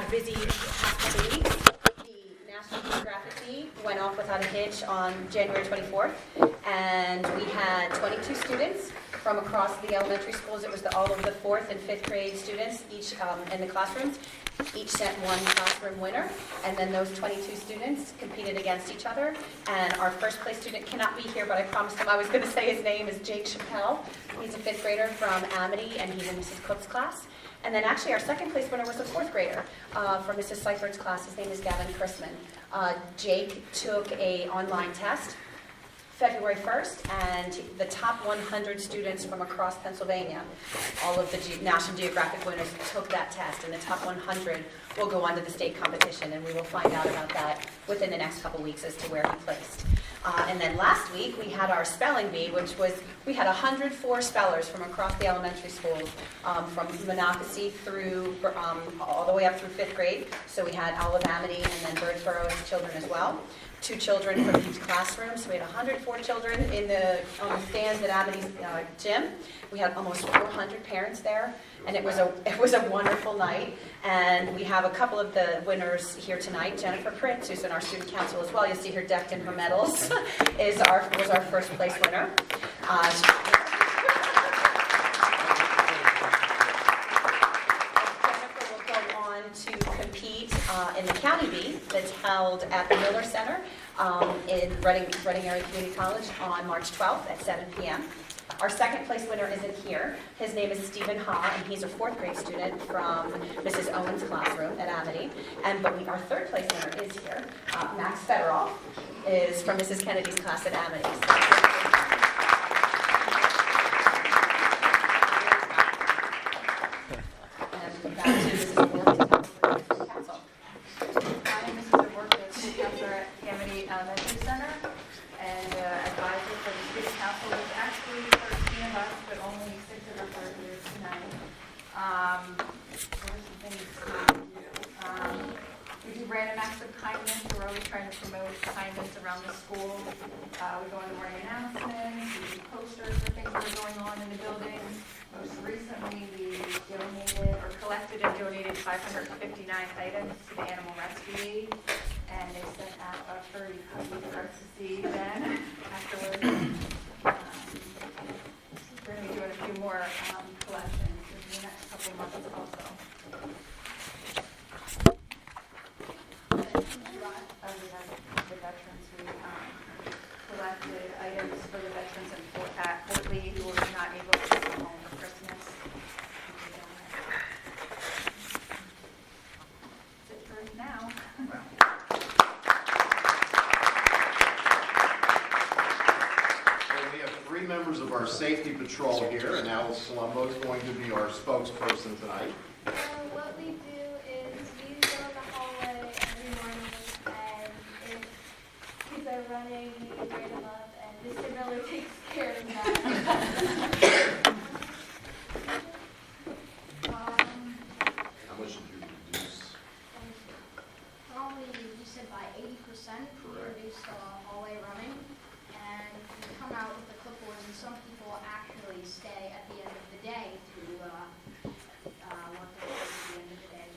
had a busy past couple weeks. The National Geographic Bee went off without a hitch on January 24th, and we had 22 students from across the elementary schools. It was all of the 4th and 5th grade students, each in the classrooms. Each sent one classroom winner, and then those 22 students competed against each other. And our first place student cannot be here, but I promised him I was going to say his name is Jake Chappelle. He's a 5th grader from Amity, and he's in Mrs. Cook's class. And then actually our second place winner was a 4th grader from Mrs. Seifert class. His name is Gavin Chrisman. Jake took an online test February 1st, and the top 100 students from across Pennsylvania, all of the National Geographic winners took that test, and the top 100 will go on to the state competition, and we will find out about that within the next couple weeks as to where he placed. And then last week, we had our spelling bee, which was, we had 104 spellers from across the elementary schools, from Monocacy through, all the way up through 5th grade. So we had Olive Amity and then Birdsboro's children as well. 2 children from each classroom, so we had 104 children on the stands at Amity's gym. We had almost 400 parents there, and it was a wonderful night. And we have a couple of the winners here tonight. Jennifer Prince, who's in our student council as well, you'll see her decked in her medals, was our first place winner. To compete in the County Bee that's held at the Miller Center in Reading Area Community College on March 12th at 7 p.m. Our second place winner isn't here. His name is Stephen Ha, and he's a 4th grade student from Mrs. Owens' classroom at Amity. But our third place winner is here. Max Federoff is from Mrs. Kennedy's class at Amity. Elementary Center, and advisor for the student council was actually 13 of us, but only 6 of us are here tonight. What are some things we do random acts of kindness. We're always trying to promote kindness around the school. We go on the morning announcements, we do posters for things that are going on in the building. Most recently, we collected and donated 559 items to the Animal Rescue League. And they sent out a furry puppy for us to see then afterwards. We're going to be doing a few more collections in the next couple of months also. We have the veterans. We collected items for the veterans in Fort Lee who were not able to come home for Christmas. That's it for now. Members of our safety patrol here, and Alice Colombo is going to be our spokesperson tonight. What we do is we go in the hallway every morning, and if kids are running, we grade them up, and Mr. Miller takes care of that. How much did you reduce? Probably, you said by 80%, we reduced hallway running, and we come out with the clipboards, and some people actually stay at the end of the day to work at the end of the day.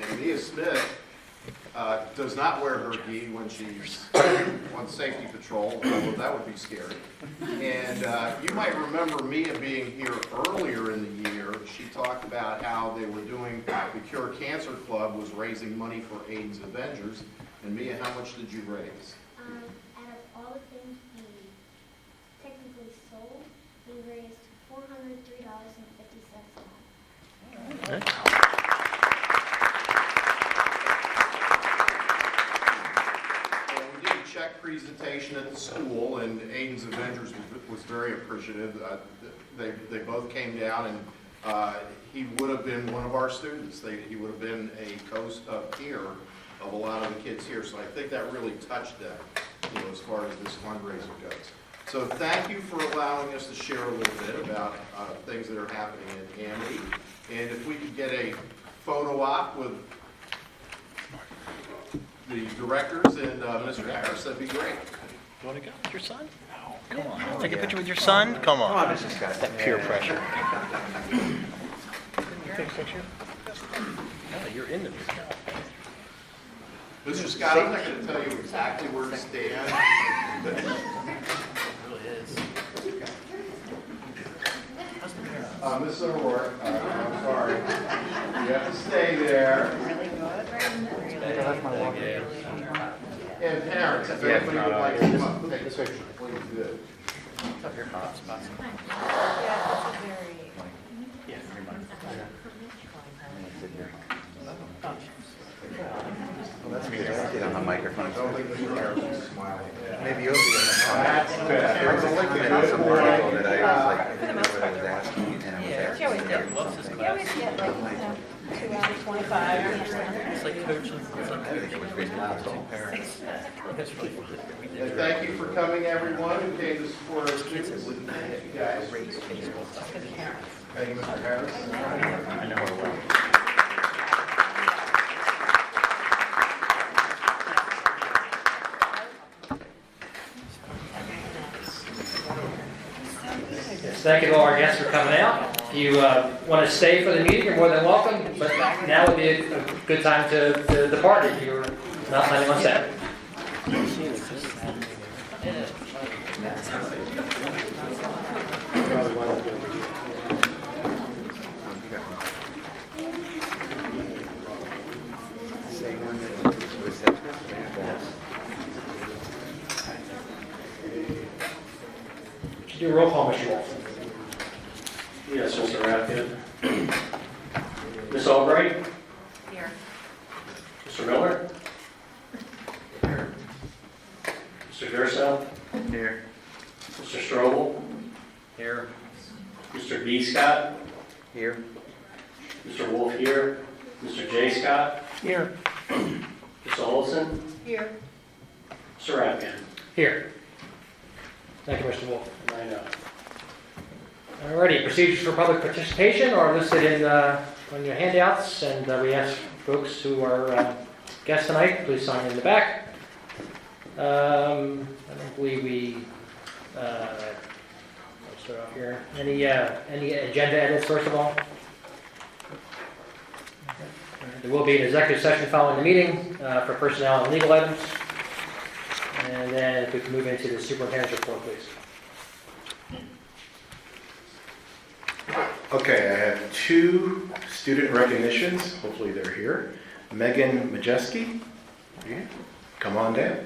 And Mia Smith does not wear her gi when she's on safety patrol, although that would be scary. And you might remember Mia being here earlier in the year. She talked about how they were doing, the Cure Cancer Club was raising money for AIDS Avengers. And Mia, how much did you raise? Out of all the things we technically sold, we raised $403.50. Okay. Well, we did a check presentation at the school, and AIDS Avengers was very appreciative. They both came down, and he would have been one of our students. He would have been a peer of a lot of the kids here, so I think that really touched them, as far as this fundraiser goes. So thank you for allowing us to share a little bit about things that are happening in Amity. And if we could get a photo op with the directors and Mr. Harris, that'd be great. You want to go with your son? Come on. Take a picture with your son? Come on. That peer pressure. take a picture? Oh, you're in the video. Mr. Scott, I'm not going to tell you exactly where to stand. It really is. Ms. O'Rourke, I'm sorry. You have to stay there. And parents, if anybody would like to come up and take a picture, please do. Your hot spots. Yeah, your mind. Well, that's me. Get on the microphone. I don't think Mr. Harrison is smiling. Maybe you'll be in the That's good. I read some article that I was like, I didn't know what I was asking, and I was asking. Eric loves this You always class. get like, 2 out of 25. It's like coaching. It's like I think it was based on all parents. It's really fun. We did And thank you for coming, everyone who came to support our students. Thank you, guys. Thank you, Mr. Harris. I know her well. Yes, thank you to all our guests for coming out. If you want to stay for the meeting, you're more than welcome, but now would be a good time to depart if you're not planning on staying. Same one that was said. Should do a roll call, Mr. Wolf. Yes, Mr. Rapkin. Ms. Albright? Here. Mr. Miller? Mr. Durso? Here. Mr. Strobel? Here. Mr. B. Scott? Here. Mr. Wolf here? Mr. J. Scott? Here. Ms. Olson? Here. Mr. Rapkin? Here. Thank you, Mr. Wolf. I know. Alrighty, procedures for public participation are listed in on your handouts, and we ask folks who are guests tonight, please sign in the back. I don't believe we. Let's start off here. Any agenda edits first of all? There will be an executive session following the meeting for personnel and legal items, and then if we can move into the superintendent's report, please. Okay, I have 2 student recognitions. Hopefully they're here. Megan Majeski, come on down.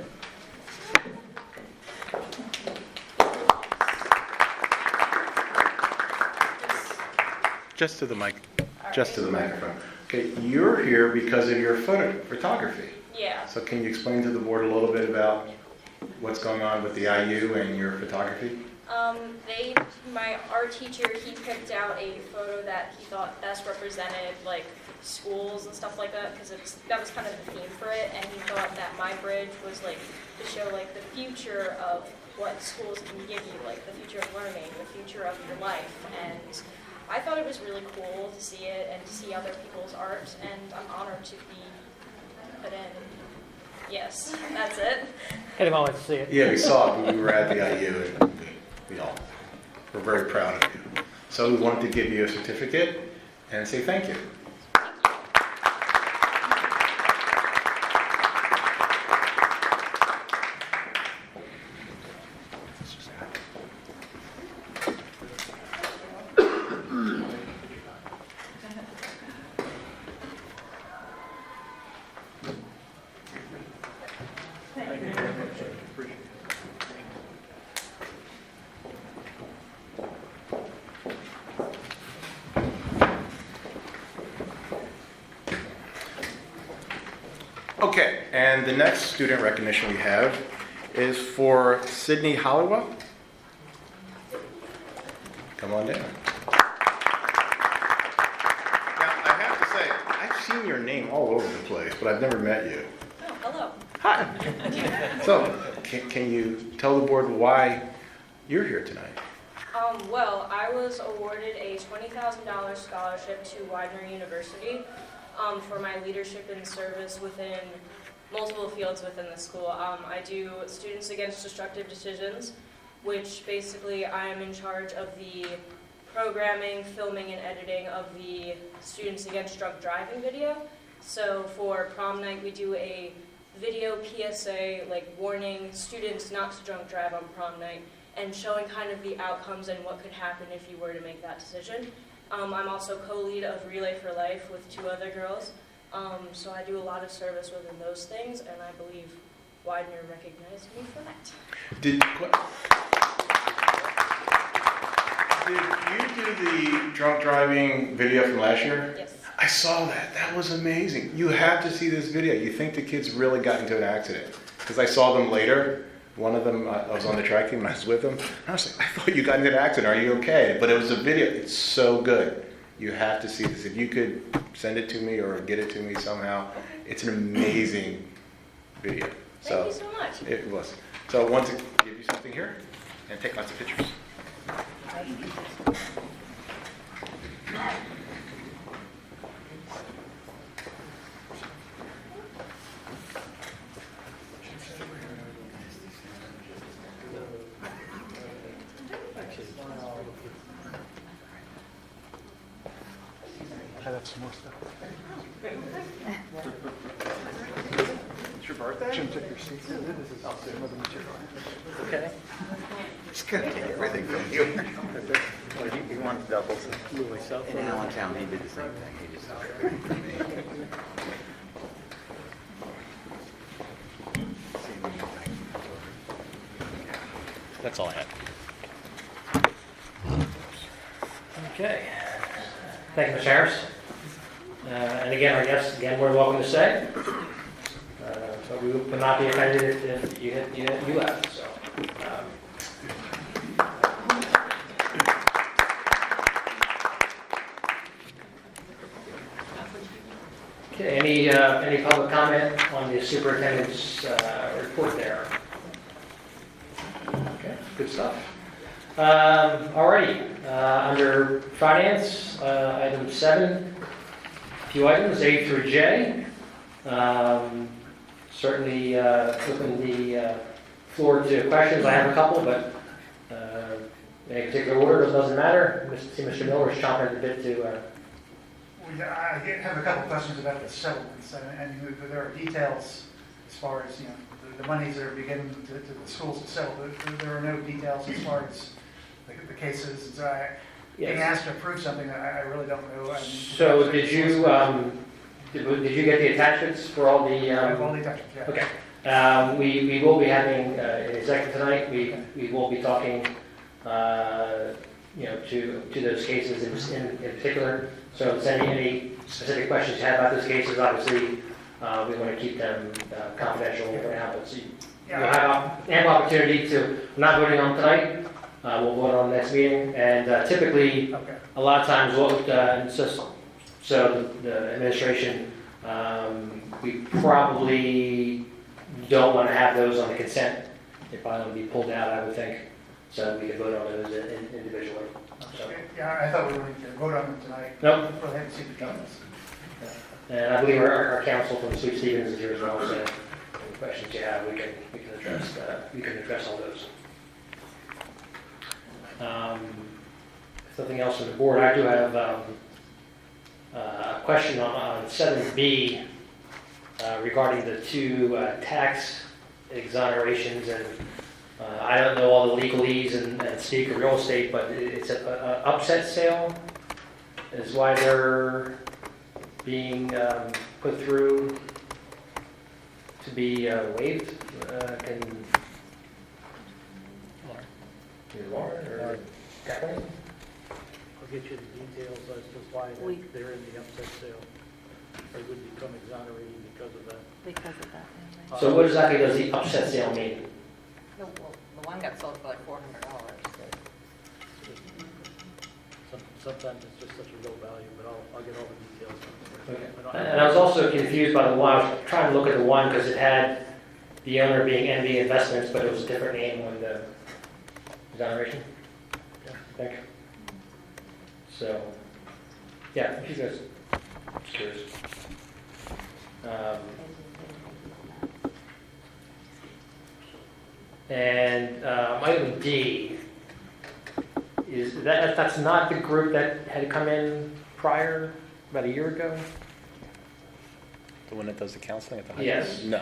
Just to the mic, just to the microphone. Okay, you're here because of your photography. Yeah. So can you explain to the board a little bit about what's going on with the IU and your photography? My art teacher, he picked out a photo that he thought best represented like schools and stuff like that, because that was kind of the theme for it, and he thought that my bridge was like to show like the future of what schools can give you, like the future of learning, the future of your life, and I thought it was really cool to see it and to see other people's art, and I'm honored to be put in. Yes, that's it. Anyone wants to see it? Yeah, we saw it when we were at the IU, and we all were very proud of you. So we wanted to give you a certificate and say thank you. Okay, and the next student recognition we have is for Sydney Holliwell. Come on down. Now, I have to say, I've seen your name all over the place, but I've never met you. Oh, hello. Hi. So, can you tell the board why you're here tonight? Well, I was awarded a $20,000 scholarship to Widener University for my leadership and service within multiple fields within the school. I do Students Against Destructive Decisions, which basically I am in charge of the programming, filming, and editing of the Students Against Drunk Driving video. So for prom night, we do a video PSA, like warning students not to drunk drive on prom night, and showing kind of the outcomes and what could happen if you were to make that decision. I'm also co-lead of Relay for Life with 2 other girls, so I do a lot of service within those things, and I believe Widener recognized me for that. Did you do the drunk driving video from last year? Yes. I saw that. That was amazing. You have to see this video. You think the kids really got into an accident. Because I saw them later. One of them, I was on the track team and I was with them. And I was like, I thought you got into an accident. Are you okay? But it was a video. It's so good. You have to see this. If you could send it to me or get it to me somehow, it's an amazing video. Thank you so much. It was. So I want to give you something here and take lots of pictures. I have some more stuff. It's your birthday? Jim took your seat. This is some other material. Okay. Just gonna take everything from you. He wants doubles. In Allentown, he did the same thing. He just took everything from me. That's all I had. Okay. Thank you, Ms. Harris. And again, our guests, again, we're welcome to stay. But we would not be offended if you left, so. Okay, any public comment on the superintendent's report there? Okay, good stuff. Alrighty, under finance, item 7, a few items, A through J. Certainly open the floor to questions. I have a couple, but in a particular order, it doesn't matter. See Mr. Miller is chomping at the bit to... I have a couple questions about the settlements, and there are details as far as, the monies that are beginning to the schools to settle. There are no details as far as the cases. And so being asked to approve something that I really don't know. So did you get the attachments for all the... I have all the attachments, yeah. Okay. We will be having an executive tonight. We will be talking, to those cases in particular. So if there's any specific questions you have about those cases, obviously, we want to keep them confidential for now. But you'll have ample opportunity to, we're not voting on tonight. We'll vote on the next meeting. And typically, a lot of times, so the administration, we probably don't want to have those on the consent. They probably would be pulled out, I would think. So we could vote on those individually. So. Yeah, I thought we were going to vote on them tonight. No. We'll have to see the details. And I believe our counsel from Sweet Stevens is here as well. So any questions you have, we can address all those. Something else from the board. I do have a question on 7B regarding the 2 tax exonerations, and I don't know all the legalese and speak of real estate, but it's an upset sale is why they're being put through to be waived. Can Lauren or Kathleen? I'll get you the details as to why they're in the upset sale. They would become exonerated because of that. Because of that. So what exactly does the upset sale mean? The one got sold for like $400. Sometimes it's just such a low value, but I'll get all the details. Okay. And I was also confused by the one. I was trying to look at the one because it had the owner being NV Investments, but it was a different name on the exoneration. Yeah, I think. So, yeah, if you guys, just curious. And item D that's not the group that had come in prior, about a year ago? The one that does the counseling at the high school? Yes. No.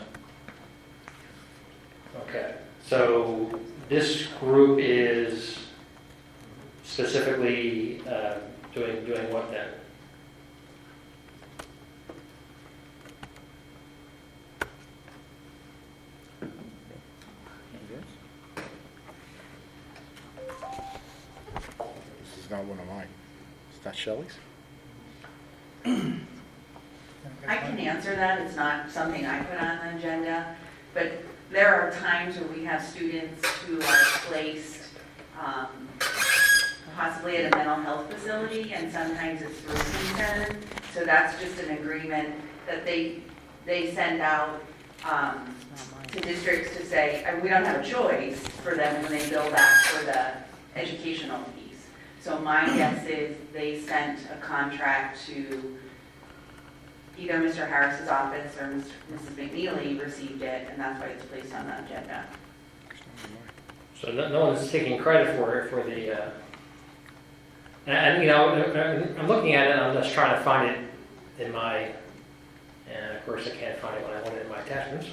Okay, so this group is specifically doing what then? This is not one of mine. It's not Shelley's? I can answer that, it's not something I put on the agenda, but there are times where we have students who are placed possibly at a mental health facility, and sometimes it's through concern, so that's just an agreement that they send out to districts to say, and we don't have a choice for them when they bill that for the educational piece. So my guess is they sent a contract to either Mr. Harris's office or Mrs. McNeely received it, and that's why it's placed on the agenda. So no one's taking credit for the, and you know, I'm looking at it, I'm just trying to find it in my, and of course I can't find it when I want it in my attachments.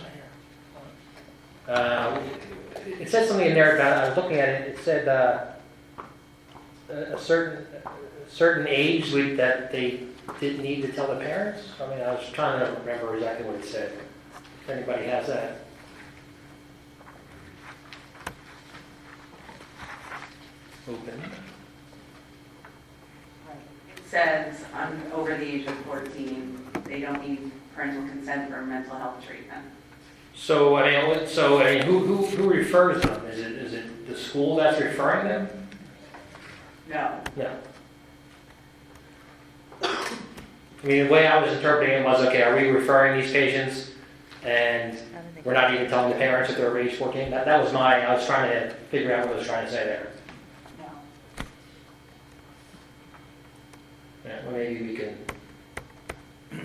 It said something in there about, I was looking at it, it said a certain age that they didn't need to tell the parents. I mean, I was trying to remember exactly what it said. If anybody has that. Open. It says over the age of 14, they don't need parental consent for mental health treatment. So I mean, who refers them? Is it the school that's referring them? No. No. I mean, the way I was interpreting it was, okay, are we referring these patients and we're not even telling the parents if they're over age 14? That was I was trying to figure out what I was trying to say there. No. Yeah, well, maybe we can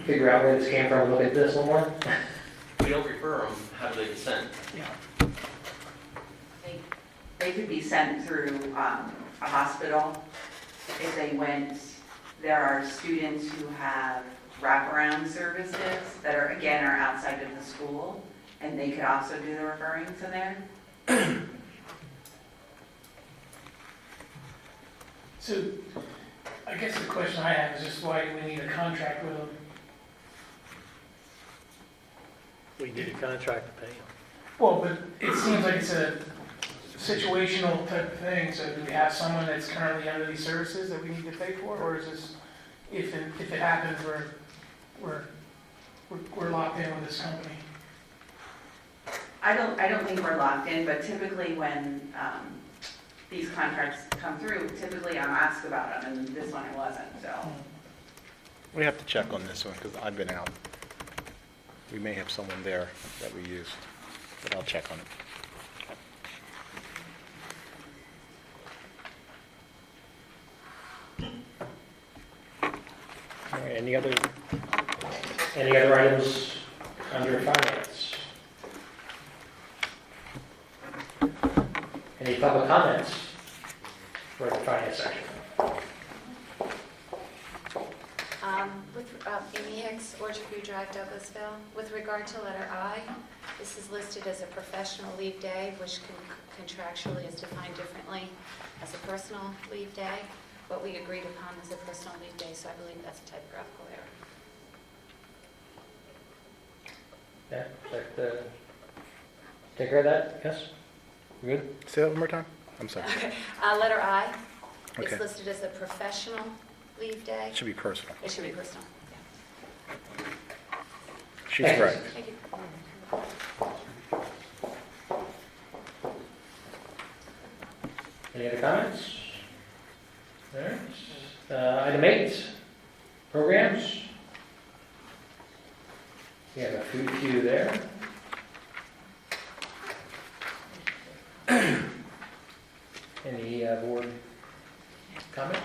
figure out where this came from and look at this a little more. We don't refer them, how do they consent? They could be sent through a hospital if they went. There are students who have wraparound services that are outside of the school, and they could also do the referring to there. So, I guess the question I have is just why do we need a contract with them? We need a contract to pay them. Well, but it seems like it's a situational type of thing, so do we have someone that's currently under these services that we need to pay for, or is this, if it happens, we're locked in with this company? I don't think we're locked in, but typically when these contracts come through, typically I'm asked about them, and this one I wasn't, so. We have to check on this one because I've been out. We may have someone there that we used, but I'll check on it. All right, any other items under finance? Any public comments for the finance section? Amy Hicks, Orchard View Drive, Douglasville. With regard to letter I, this is listed as a professional leave day, which contractually is defined differently as a personal leave day. What we agreed upon is a personal leave day, so I believe that's a typographical error. Yeah, take care of that, yes? You good? Say that one more time? I'm sorry. Okay. Letter I, Okay. it's listed as a professional leave day. It should be personal. It should be personal. She's Thank you. right. Thank you. Any other comments? All right. Item 8, programs. We have a few there. Any board comments?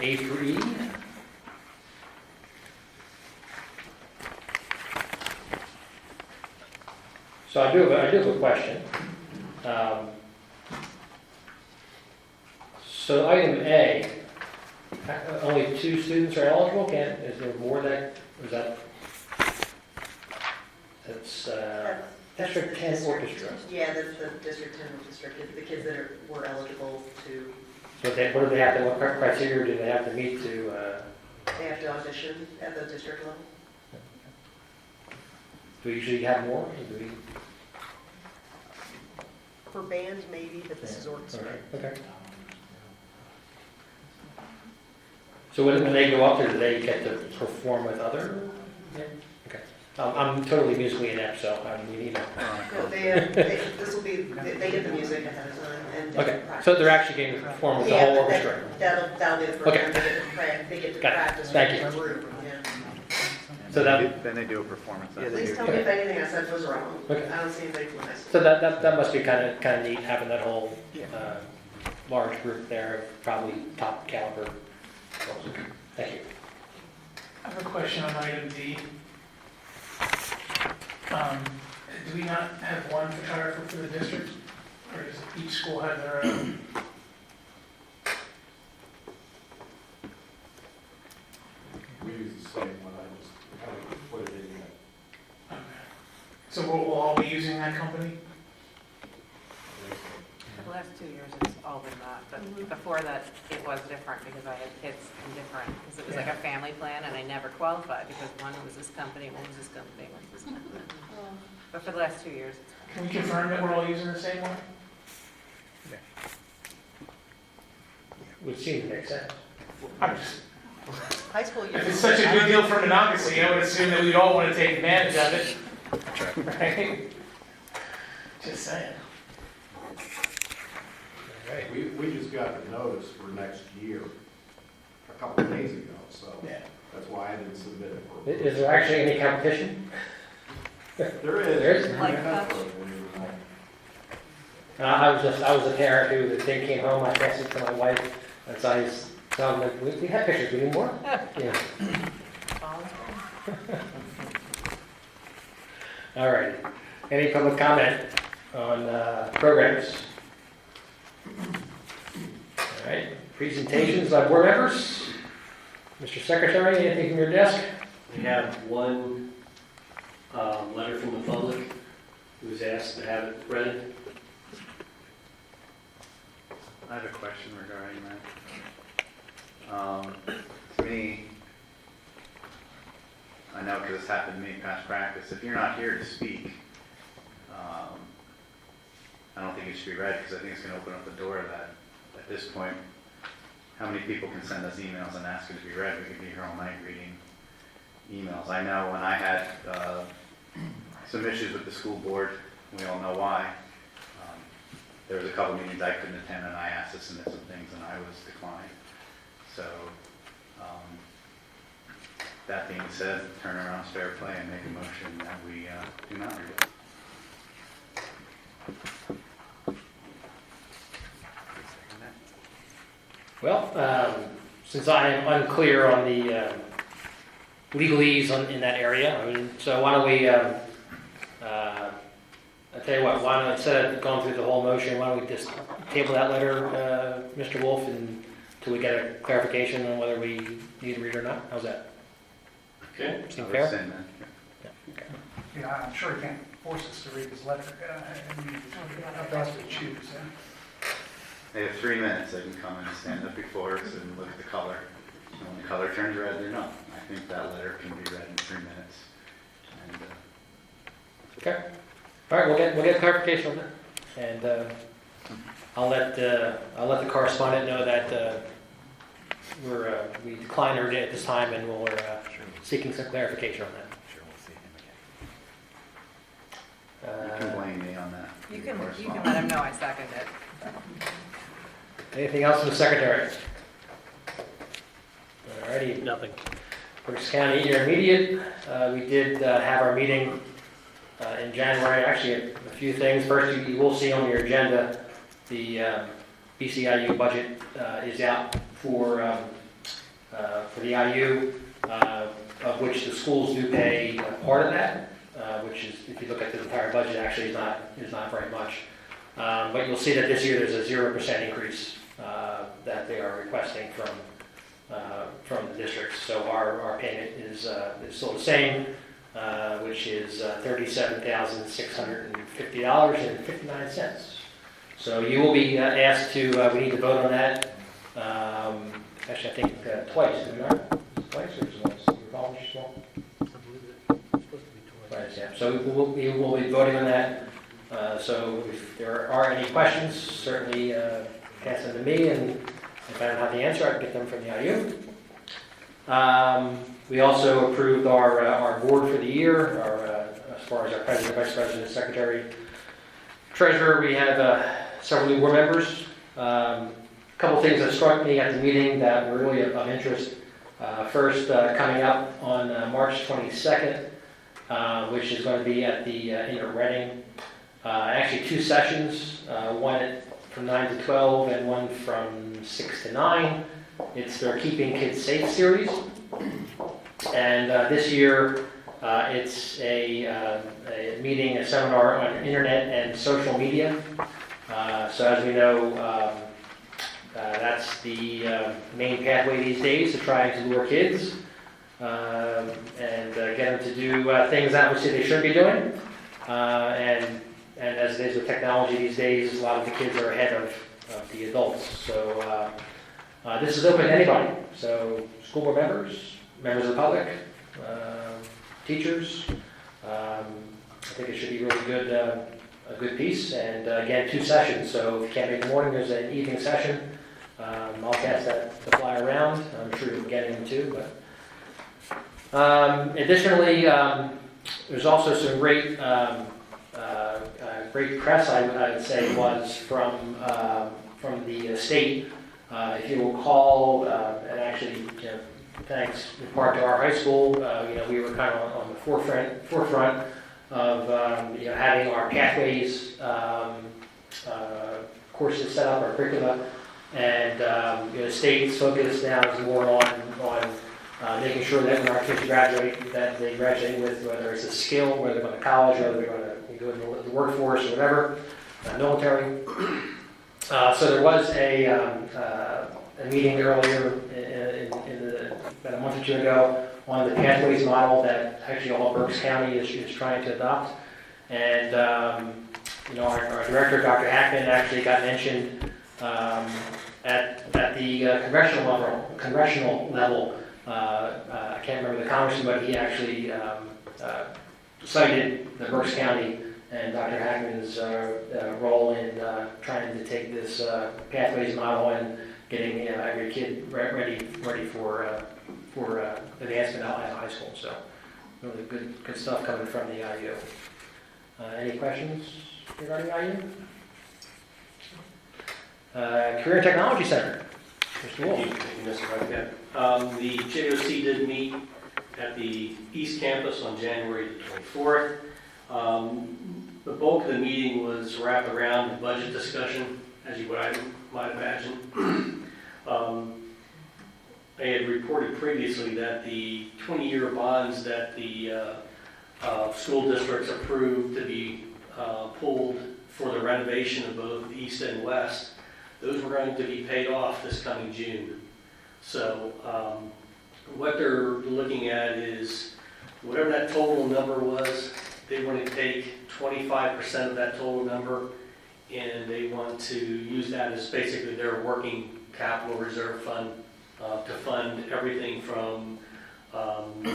A through E. So I do have a question. So item A, only 2 students are eligible, is there more that, is that? That's District 10 orchestra. Yeah, that's the District 10 orchestra, the kids that were eligible to, So what do they have to, what criteria do they have to meet to, they have to audition at the district level. do we usually have more? Or do we? For band, maybe, but this is orchestra. Okay. So when they go up there, do they get to perform with other? Yeah. Okay. I'm totally musically inept, so I mean, No, this will be, they get the music ahead of time and. Okay, so they're actually getting to perform with the whole orchestra? That'll be the program, Okay. they get to Got it. practice. Thank you. Yeah. So that, Then they do a performance. Please tell me if anything I said was wrong. Okay. I don't see anything from my school. so that must be kind of neat, having that whole large group there, probably top caliber. Thank you. I have a question on item D. Do we not have one photographer for the district? Or does each school have their own? We use the same one, I just kind of put it in there. So we'll all be using that company? The last 2 years, it's all been that, but before that, it was different because I had kids in different, because it was like a family plan, and I never qualified because one was this company, one was this company, one was this company. But for the last 2 years, it's Can we confirm that we're all using the same one? Would seem to make sense. I'm just, High school. if it's such a good deal for Monocacy, I would assume that we'd all want to take advantage of it. Right? Just saying. Right. We just got the notice for next year a couple of days ago, so Yeah. that's why I didn't submit it for. Is there actually any competition? There is. There is? I was a parent who, the thing came home, I texted to my wife, and so I was telling them, we have pictures, we need more? Yeah. All right. Any public comment on programs? All right. Presentations by board members? Mr. Secretary, anything from your desk? We have one letter from the public who's asked to have it read. I have a question regarding that. To me, I know because this happened to me in past practice, if you're not here to speak, I don't think it should be read because I think it's going to open up the door that at this point, how many people can send us emails and ask it to be read? We could be here all night reading emails. I know when I had some issues with the school board, we all know why. There was a couple meetings I couldn't attend and I asked to submit some things and I was declined. So, that being said, turn around, fair play, and make a motion that we do not read it. Well, since I am unclear on the legalese in that area, I mean, so why don't we, I'll tell you what, why don't, instead of going through the whole motion, why don't we just table that letter, Mr. Wolf, until we get a clarification on whether we need to read it or not? How's that? Okay. Seem I fair? would send that. Yeah, I'm sure you can't force us to read this letter. I mean, how fast we choose, yeah. They have 3 minutes. They can come and stand up before us and look at the color. And when the color turns red, they're no. I think that letter can be read in 3 minutes. And, Okay. All right, we'll get clarification on that, and I'll let the correspondent know that we declined her at this time, and we're seeking some clarification on that. you can blame me on that. You can let him know I second it. Anything else from the secretary? All righty. Nothing. Berks County Intermediate, we did have our meeting in January. Actually, a few things. First, you will see on your agenda the BCIU budget is out for the IU, of which the schools do pay a part of that, which is, if you look at the entire budget, actually is not very much. But you'll see that this year there's a 0% increase that they are requesting from the districts. So our payment is still the same, which is $37,650.59. So you will be asked to, we need to vote on that. Actually, I think twice, did we not? Twice or just once? You recall, Mr. Small? I believe it's supposed to be twice. Twice, yeah. So we will be voting on that. So if there are any questions, certainly pass them to me, and if I don't have the answer, I can get them from the IU. We also approved our board for the year, as far as our president, vice president, secretary, treasurer. We have several new board members. A couple things that struck me at the meeting that were really of interest. First, coming up on March 22nd, which is going to be at the Inn at Reading. Actually, 2 sessions, one from 9 to 12 and one from 6 to 9. It's their Keeping Kids Safe series. And this year, it's a meeting, a seminar on internet and social media. So as we know, that's the main pathway these days to trying to lure kids and get them to do things that obviously they shouldn't be doing. And as it is with technology these days, a lot of the kids are ahead of the adults. So this is open to anybody. So school board members, members of the public, teachers. I think it should be really good, a good piece. And again, 2 sessions. So if you can't make the morning, there's an evening session. I'll pass the flyer around. I'm sure you're getting them too. But additionally, there's also some great press, I would say, was from the state. If you will recall, and actually, thanks in part to our high school, we were kind of on the forefront of having our pathways courses set up, our curricula, and the state's focus now is more on making sure that when our kids graduate, that they graduate with whether it's a skill, whether they're going to college, or whether they're going to go into the workforce or whatever, military. So there was a meeting earlier about a month or 2 ago on the Pathways model that actually all of Berks County is trying to adopt. And our director, Dr. Hackman, actually got mentioned at the congressional level. I can't remember the congressman, but he actually cited the Berks County and Dr. Hackman's role in trying to take this Pathways model and getting every kid ready for advancement out of high school. So really good stuff coming from the IU. Any questions regarding IU? Career and Technology Center. Mr. Wolf. Thank you, Mr. President. The JOC did meet at the East Campus on January 24th. The bulk of the meeting was wrapped around the budget discussion, as you might imagine. I had reported previously that the 20-year bonds that the school districts approved to be pulled for the renovation of both East and West, those were going to be paid off this coming June. So what they're looking at is whatever that total number was, they want to take 25% of that total number, and they want to use that as basically their working capital reserve fund to fund everything from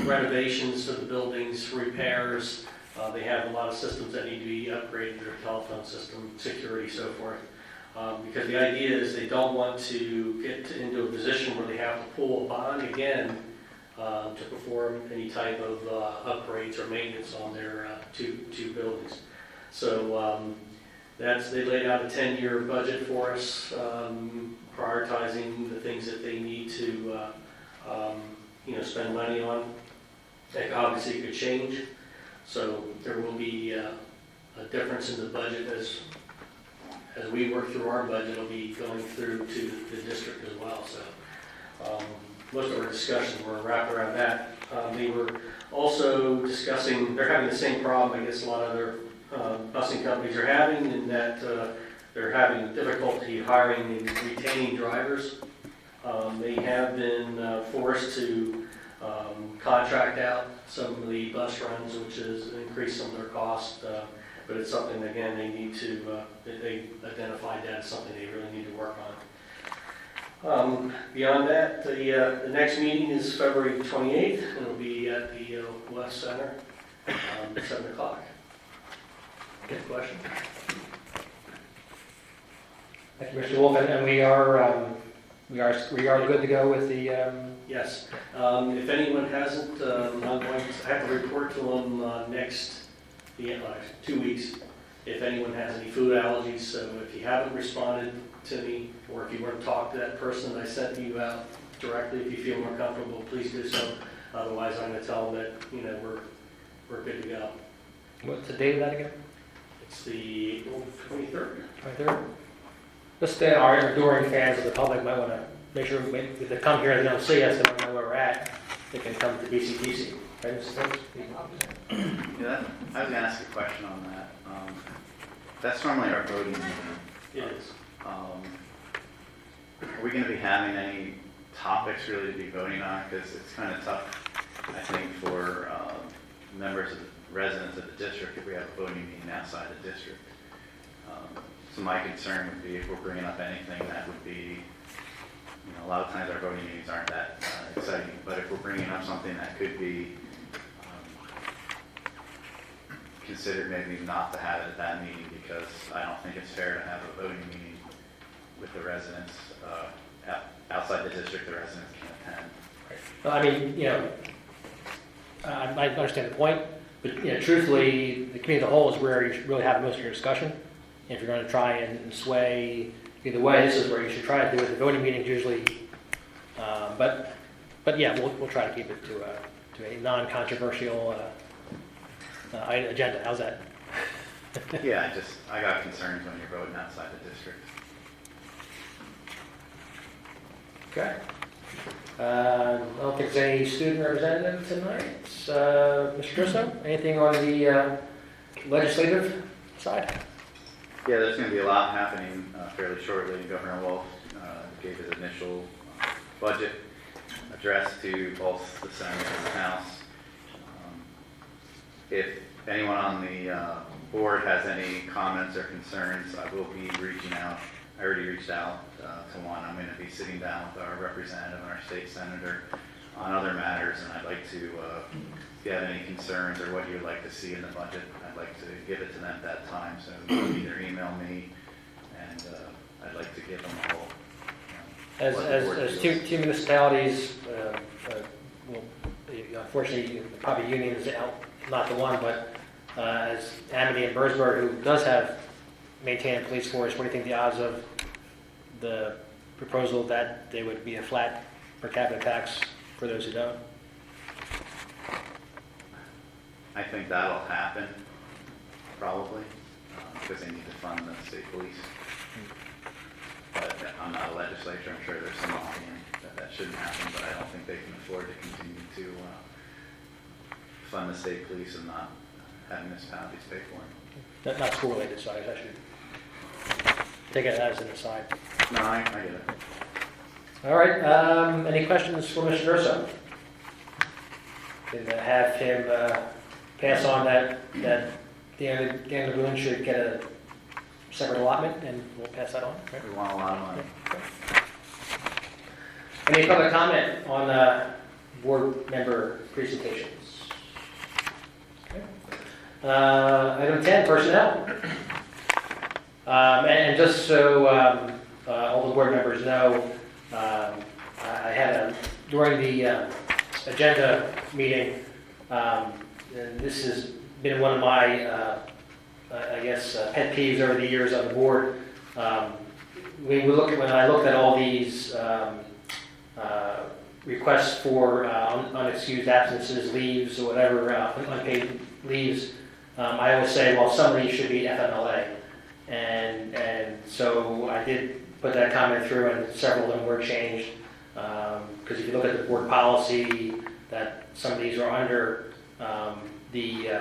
renovations to the buildings, repairs. They have a lot of systems that need to be upgraded, their telephone system, security, so forth. Because the idea is they don't want to get into a position where they have to pull a bond again to perform any type of upgrades or maintenance on their two buildings. So they laid out a 10-year budget for us, prioritizing the things that they need to spend money on. That obviously could change. So there will be a difference in the budget as we work through our budget. It'll be going through to the district as well. So most of our discussions were wrapped around that. They were also discussing, they're having the same problem I guess a lot of other busing companies are having, in that they're having difficulty hiring and retaining drivers. They have been forced to contract out some of the bus runs, which has increased some of their costs. But it's something, again, they need to, they identified that as something they really need to work on. Beyond that, the next meeting is February 28th, and it'll be at the West Center, 7 o'clock. Good question. Thank you, Mr. Wolf, and we are good to go with the, Yes. If anyone hasn't, I'm going to have to report to them next 2 weeks if anyone has any food allergies. So if you haven't responded to me, or if you want to talk to that person that I sent you out directly, if you feel more comfortable, please do so. Otherwise, I'm going to tell them that, you know, we're good to go. what's the date of that again? It's the April 23rd. 23rd? Just our enduring fans of the public might want to make sure if they come here and they don't see us, they don't know where we're at, they can come to BCTC. Right, Mr. Stokes? Yeah, I was gonna ask a question on that. That's normally our voting meeting. It is. Are we gonna be having any topics really to be voting on? Because it's kind of tough, I think, for members of the residents of the district if we have a voting meeting outside the district. So my concern would be if we're bringing up anything that would be, you know, a lot of times our voting meetings aren't that exciting, but if we're bringing up something that could be considered maybe not to have it at that meeting, because I don't think it's fair to have a voting meeting with the residents outside the district. The residents can't attend. Well, I mean, you know, I understand the point, but you know, truthfully, the committee as a whole is where you should really have most of your discussion. And if you're going to try and sway either way, this is where you should try to do it. The voting meetings usually, but yeah, we'll try to keep it to a non-controversial agenda. How's that? Yeah, I got concerns when you're voting outside the district. Okay. I don't think there's any student representative tonight. Mr. Drusso, anything on the legislative side? Yeah, there's going to be a lot happening fairly shortly. Governor Wolf gave his initial budget address to both the Senate and the House. If anyone on the board has any comments or concerns, I will be reaching out. I already reached out to one. I'm going to be sitting down with our representative and our state senator on other matters, and I'd like to, if you have any concerns or what you would like to see in the budget, I'd like to give it to them at that time. So you can either email me, and I'd like to give them a whole. As two municipalities, well, unfortunately, probably Union is not the one, but as Amity and Birdsburg, who does have maintained a police force, what do you think the odds of the proposal that there would be a flat per capita tax for those who don't? I think that'll happen, probably, because they need to fund the state police. But I'm not a legislator. I'm sure there's some opinion that shouldn't happen, but I don't think they can afford to continue to fund the state police and not have municipalities pay for them. Not school related, so I should take it as an aside. No, I get it. All right. Any questions for Mr. Urso? Can have him pass on that Dan Lagoon should get a separate allotment, and we'll pass that on. Right? We want a lot of money. Okay. Any public comment on board member presentations? Okay. Item 10, personnel. And just so all the board members know, I had during the agenda meeting, and this has been one of my, I guess, pet peeves over the years on the board. When I looked at all these requests for unexcused absences, leaves, or whatever, unpaid leaves, I always say, well, somebody should be FMLA. And so I did put that comment through, and several of them were changed. Because if you look at the board policy, that some of these are under the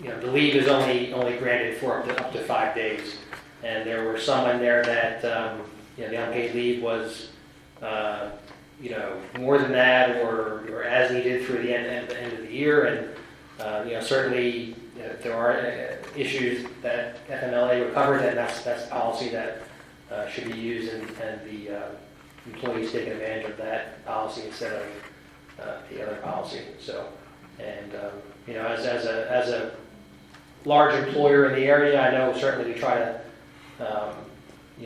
leave is only granted for up to 5 days, and there were some in there that, the unpaid leave was, more than that or as needed through the end of the year. And, certainly if there are issues that FMLA recovered, then that's a policy that should be used, and the employees taking advantage of that policy instead of the other policy. So, and, as a large employer in the area, I know certainly we try to,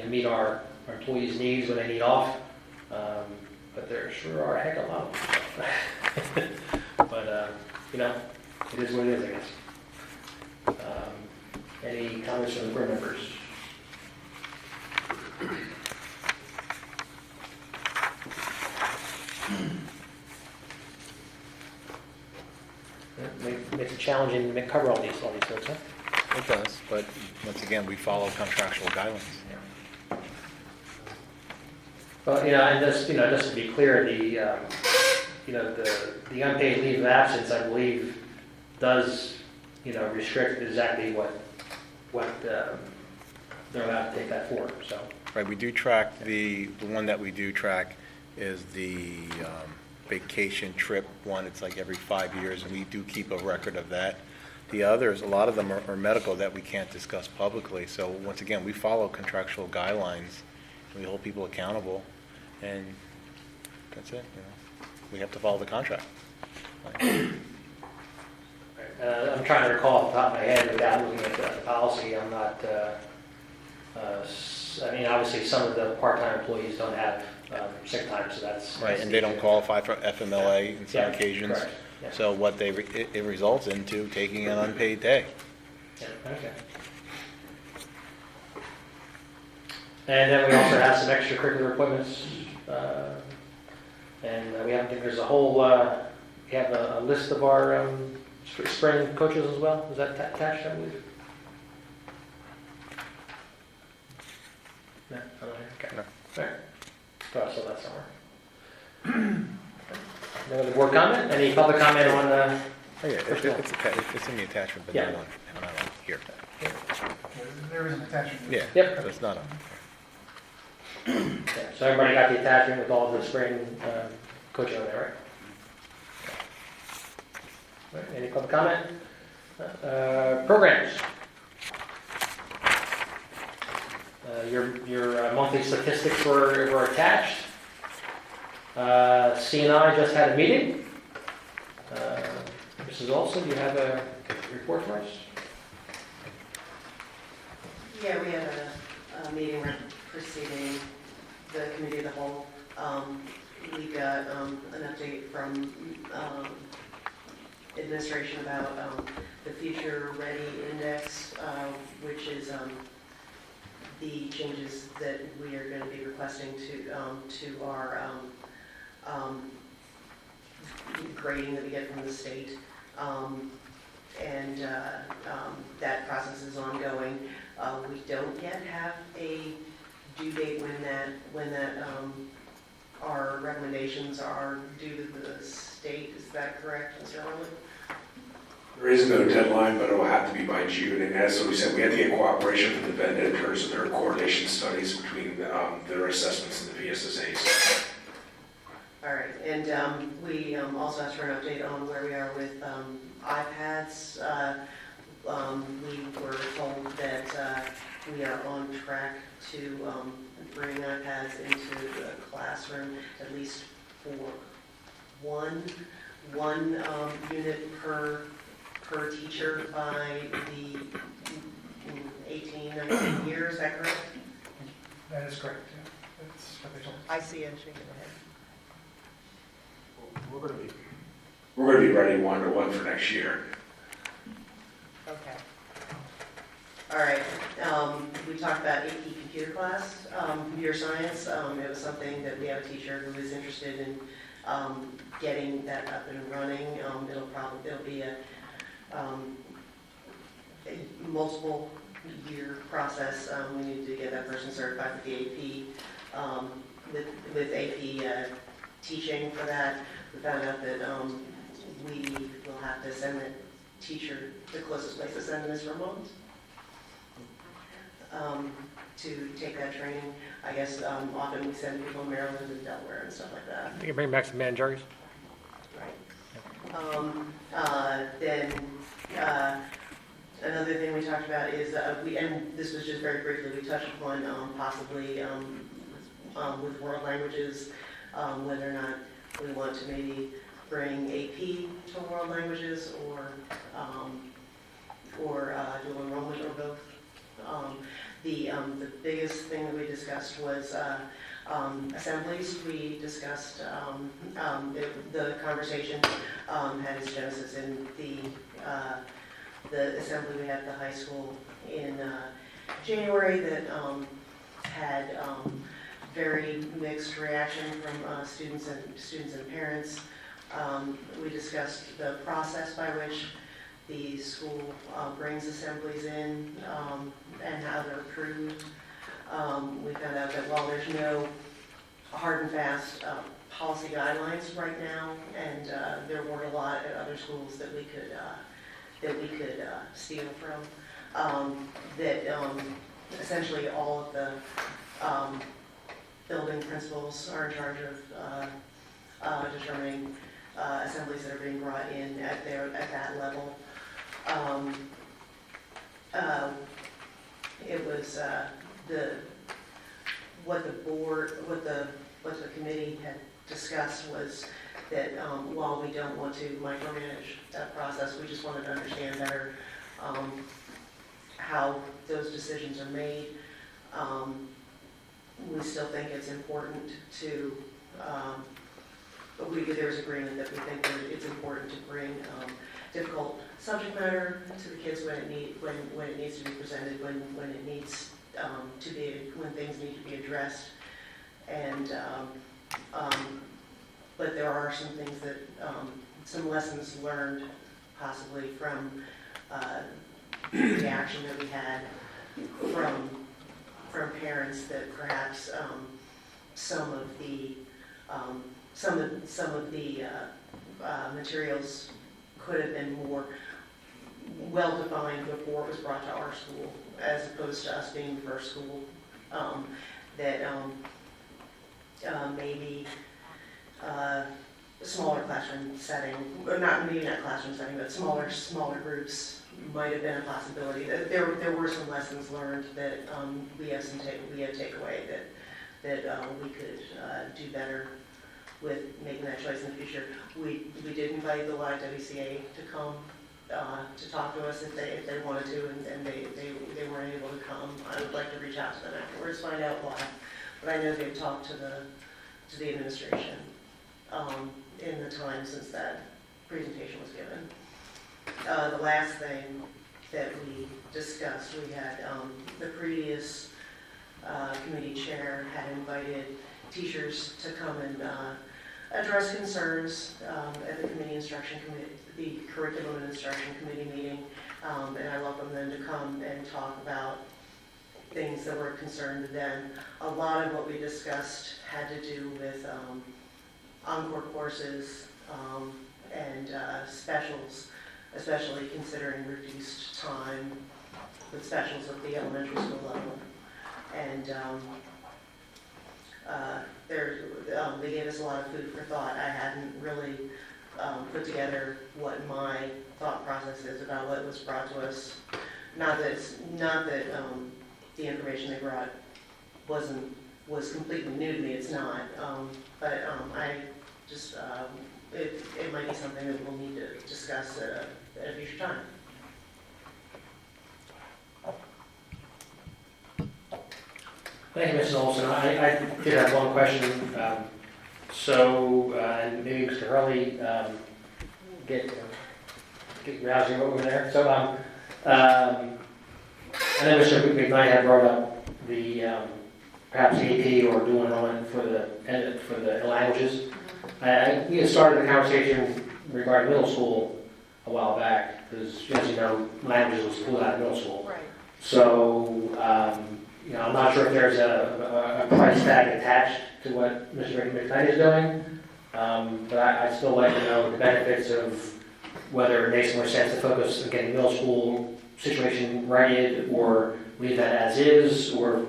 meet our employees' needs when they need off. But there sure are a heck of a lot of them. But, it is what it is, I guess. Any comments from the board members? Makes it challenging to cover all these folks, huh? It does, but once again, we follow contractual guidelines. Well, and just to be clear, the unpaid leave of absence, I believe, does, restrict exactly what they're allowed to take that for, so. Right, we do track, the one that we do track is the vacation trip one. It's like every 5 years, and we do keep a record of that. The others, a lot of them are medical that we can't discuss publicly. So once again, we follow contractual guidelines. We hold people accountable, and that's it. We have to follow the contract. I'm trying to recall off the top of my head without looking at the policy. I'm not. Obviously, some of the part-time employees don't have sick time, so that's Right, and they don't qualify for FMLA in some occasions. Correct. Yeah. So what it results into taking an unpaid day. Yeah, okay. And then we also have some extracurricular appointments, and we have, there's a whole, we have a list of our spring coaches as well. Is that attached, I believe? No, I don't know. Okay. No. All right. So I saw that somewhere. No other board comment? Any public comment on Oh, yeah, it's in the attachment, but Yeah. not on here. There is an attachment. Yeah, Yep. so it's not on. Okay, so everybody got the attachment with all the spring coaching on there, right? Right, any public comment? Programs. Your monthly statistics were attached. CNI just had a meeting. Mrs. Olson, do you have a report for us? Yeah, we had a meeting preceding the committee of the whole. We got an update from administration about the Future Ready Index, which is the changes that we are going to be requesting to our grading that we get from the state. That process is ongoing. We don't yet have a due date when that our recommendations are due to the state. Is that correct, Mr. Harlan? There is no deadline, but it will have to be by June. And as we said, we have to get cooperation from the vendor in terms of their coordination studies between their assessments and the VSSAs. All right, and we also asked for an update on where we are with iPads. We were told that we are on track to bring iPads into the classroom, at least for one unit per teacher by the 18, 19 years. Is that correct? That is correct, yeah. That's what they told us. I see it shaking the head. We're going to be ready one-to-one for next year. Okay. All right, we talked about AP computer class, computer science. It was something that we have a teacher who is interested in getting that up and running. It'll be a multiple year process. We need to get that person certified with the AP, with AP teaching for that. We found out that we will have to send the teacher, the closest place to send them is Vermont. to take that training. I guess often we send people to Maryland and Delaware and stuff like that. You can bring back some Manjari's. Then another thing we talked about is, and this was just very briefly, we touched upon possibly with world languages, whether or not we want to maybe bring AP to world languages or dual enrollment or both. The biggest thing that we discussed was assemblies. We discussed the conversation had its genesis in the assembly we had at the high school in January that had very mixed reaction from students and parents. We discussed the process by which the school brings assemblies in and how they're approved. We found out that while there's no hard and fast policy guidelines right now, and there weren't a lot at other schools that we could steal from, that essentially all of the building principals are in charge of determining assemblies that are being brought in at that level. It was what the committee had discussed was that while we don't want to micromanage that process, we just wanted to understand better how those decisions are made. We still think it's important to, there's agreement that we think that it's important to bring difficult subject matter to the kids when it needs to be presented, when it needs to be, when things need to be addressed. And but there are some things that, some lessons learned possibly from the action that we had from parents that perhaps some of the materials could have been more well-defined before it was brought to our school, as opposed to us being the first school that maybe smaller classroom setting, or maybe not classroom setting, but smaller groups might have been a possibility. There were some lessons learned that we had takeaway that we could do better with making that choice in the future. We did invite the YWCA to come to talk to us if they wanted to, and they weren't able to come. I would like to reach out to them afterwards, find out why. But I know they've talked to the administration in the time since that presentation was given. The last thing that we discussed, we had the previous committee chair had invited teachers to come and address concerns at the the curriculum and instruction committee meeting, and I welcome them to come and talk about things that were a concern to them. A lot of what we discussed had to do with encore courses and specials, especially considering reduced time with specials at the elementary school level. And they gave us a lot of food for thought. I hadn't really put together what my thought process is about what was brought to us. Not that the information they brought was completely new to me. It's not. But I just it might be something that we'll need to discuss at a future time. Thank you, Mrs. Olson. I did have one question. And maybe Mr. Hurley get rousing over there. So I know Mr. McKnight had brought up the perhaps AP or dual enrollment for the languages. We had started a conversation regarding middle school a while back because, as you know, languages was pulled out of middle school. Right. So, I'm not sure if there's a price tag attached to what Mr. McKnight is doing, but I'd still like to know the benefits of whether it makes more sense to focus on getting middle school situation righted or leave that as is, or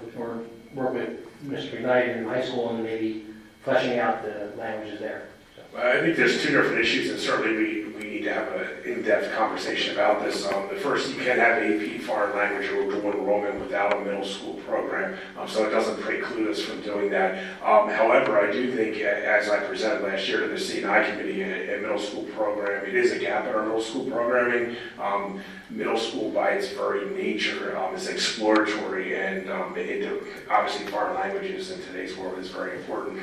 work with Mr. McKnight in high school and maybe fleshing out the languages there? I think there's two different issues, and certainly we need to have an in-depth conversation about this. The first, you can have AP foreign language or dual enrollment without a middle school program, so it doesn't preclude us from doing that. However, I do think, as I presented last year to the C&I committee, a middle school program, it is a gap in our middle school programming. Middle school, by its very nature, is exploratory, and obviously foreign languages in today's world is very important.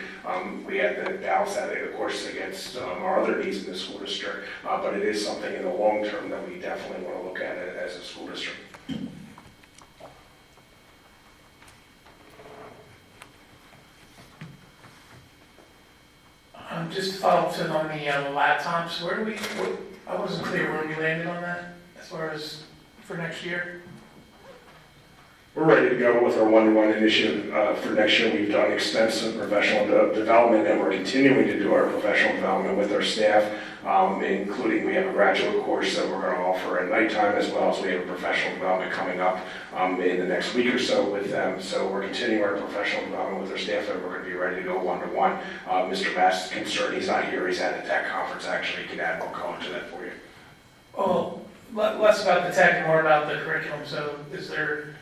We have to balance that, of course, against our other needs in the school district, but it is something in the long term that we definitely want to look at it as a school district. Just to follow up on the laptops, I wasn't clear where we landed on that as far as for next year. We're ready to go with our one-to-one initiative for next year. We've done extensive professional development, and we're continuing to do our professional development with our staff, including we have a graduate course that we're going to offer at nighttime, as well as we have a professional development coming up in the next week or so with them. So we're continuing our professional development with our staff, and we're going to be ready to go one-to-one. Mr. Bass is concerned he's not here. He's at the tech conference, actually. He can add more color to that for you. Oh, less about the tech and more about the curriculum. So is there,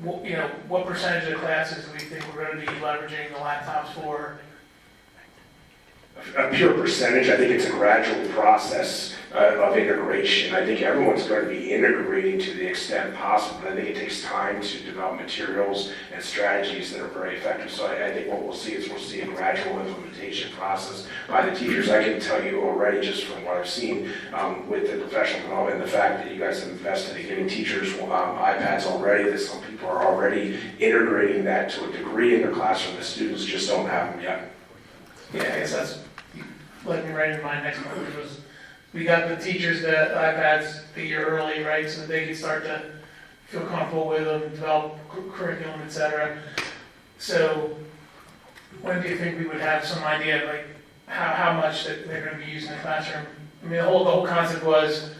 what percentage of classes do we think we're going to be leveraging the laptops for? A pure percentage, I think it's a gradual process of integration. I think everyone's going to be integrating to the extent possible. I think it takes time to develop materials and strategies that are very effective. So I think what we'll see is a gradual implementation process by the teachers. I can tell you already, just from what I've seen with the professional development, and the fact that you guys have invested in giving teachers iPads already, that some people are already integrating that to a degree in their classroom. The students just don't have them yet. Yeah, I guess that's led me right into my next point, which was we got the teachers the iPads a year early, right, so that they could start to feel comfortable with them, develop curriculum, etc. So when do you think we would have some idea, like how much that they're going to be using in the classroom? I mean, the whole concept was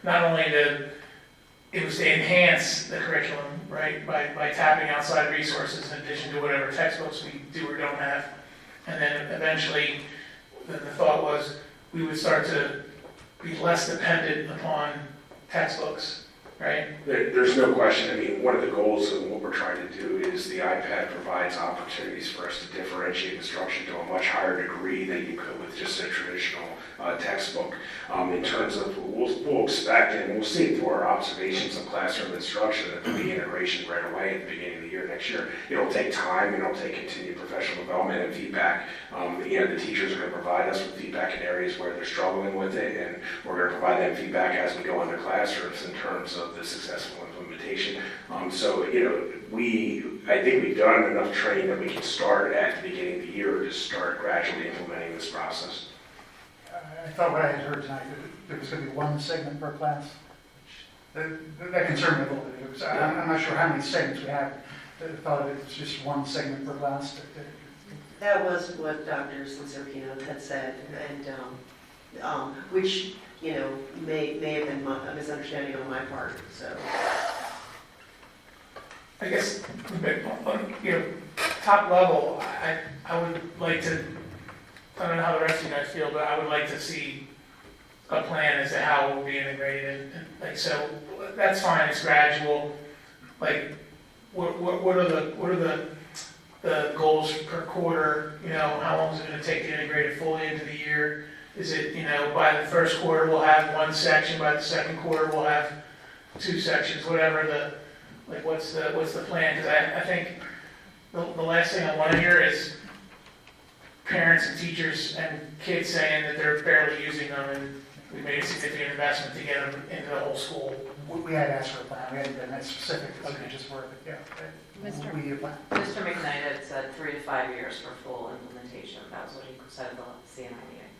not only to enhance the curriculum, right, by tapping outside resources in addition to whatever textbooks we do or don't have. And then eventually, the thought was we would start to be less dependent upon textbooks, right? There's no question. I mean, one of the goals of what we're trying to do is the iPad provides opportunities for us to differentiate instruction to a much higher degree than you could with just a traditional textbook. In terms of, we'll expect, and we'll see through our observations of classroom instruction, that there'll be integration right away at the beginning of the year next year. It'll take time, and it'll take continued professional development and feedback. The teachers are going to provide us with feedback in areas where they're struggling with it, and we're going to provide them feedback as we go into classrooms in terms of the successful implementation. I think we've done enough training that we can start at the beginning of the year to start gradually implementing this process. I thought what I had heard tonight, that there was going to be one segment per class. That concerned me a little bit, because I'm not sure how many segments we have. I thought it was just one segment per class. That was what Dr. Cicerpino had said, and which, may have been a misunderstanding on my part, so. I guess, top level, I would like to, I don't know how the rest of you guys feel, but I would like to see a plan as to how it will be integrated. So that's fine, it's gradual. What are the goals per quarter? How long is it going to take to integrate it fully into the year? Is it, by the first quarter we'll have one section, by the second quarter we'll have two sections, whatever what's the plan? Because I think the last thing I want to hear is parents and teachers and kids saying that they're barely using them, and we made a significant investment to get them into the whole school. We had asked for a plan. We hadn't been that specific. It's going to just work. Yeah. We need a plan. Mr. McKnight had said 3 to 5 years for full implementation. That was what he said at the CNI meeting.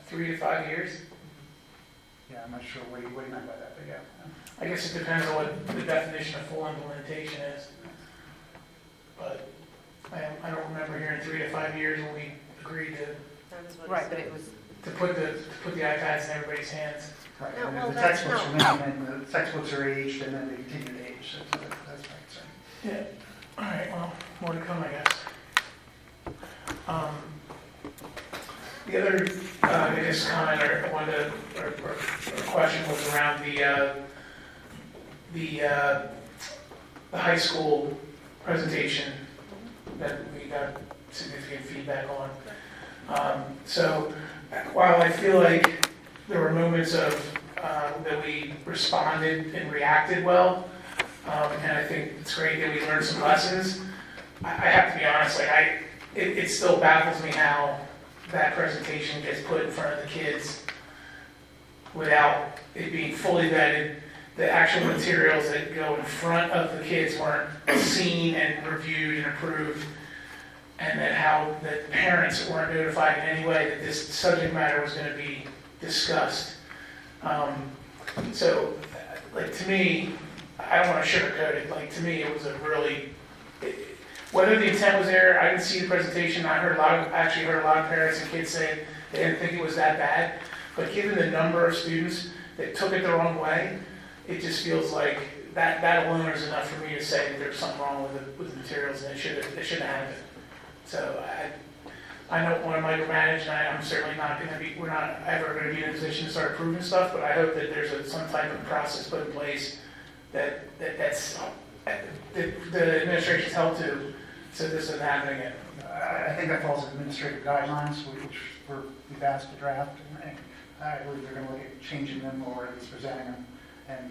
3 to 5 years? Yeah, I'm not sure what you meant by that, but yeah. I guess it depends on what the definition of full implementation is. But I don't remember hearing 3 to 5 years when we agreed to. Right, but it was to put the iPads in everybody's hands. Right, No, and well, the that's textbooks not- remain, and the textbooks are aged, and then they continue to age, so that's my concern. Yeah, all right, well, more to come, I guess. The other, I guess, comment or one of the, or question was around the high school presentation that we got significant feedback on. So while I feel like there were moments of, that we responded and reacted well, and I think it's great that we learned some lessons, I have to be honest, like it still baffles me how that presentation gets put in front of the kids without it being fully vetted. The actual materials that go in front of the kids weren't seen and reviewed and approved, and that how the parents weren't notified in any way that this subject matter was going to be discussed. So, like, to me, I don't want to sugarcoat it. Like, to me, it was a really, whether the intent was there, I didn't see the presentation. I actually heard a lot of parents and kids say they didn't think it was that bad. But given the number of students that took it the wrong way, it just feels like that alone is enough for me to say that there's something wrong with the materials and it shouldn't have happened. So I don't want to micromanage, and I'm certainly not going to be, we're not ever going to be in a position to start approving stuff, but I hope that there's some type of process put in place that's the administration's held to, so this isn't happening again. I think that falls in administrative guidelines, which we've asked to draft, and I believe they're going to look at changing them or at least presenting them. And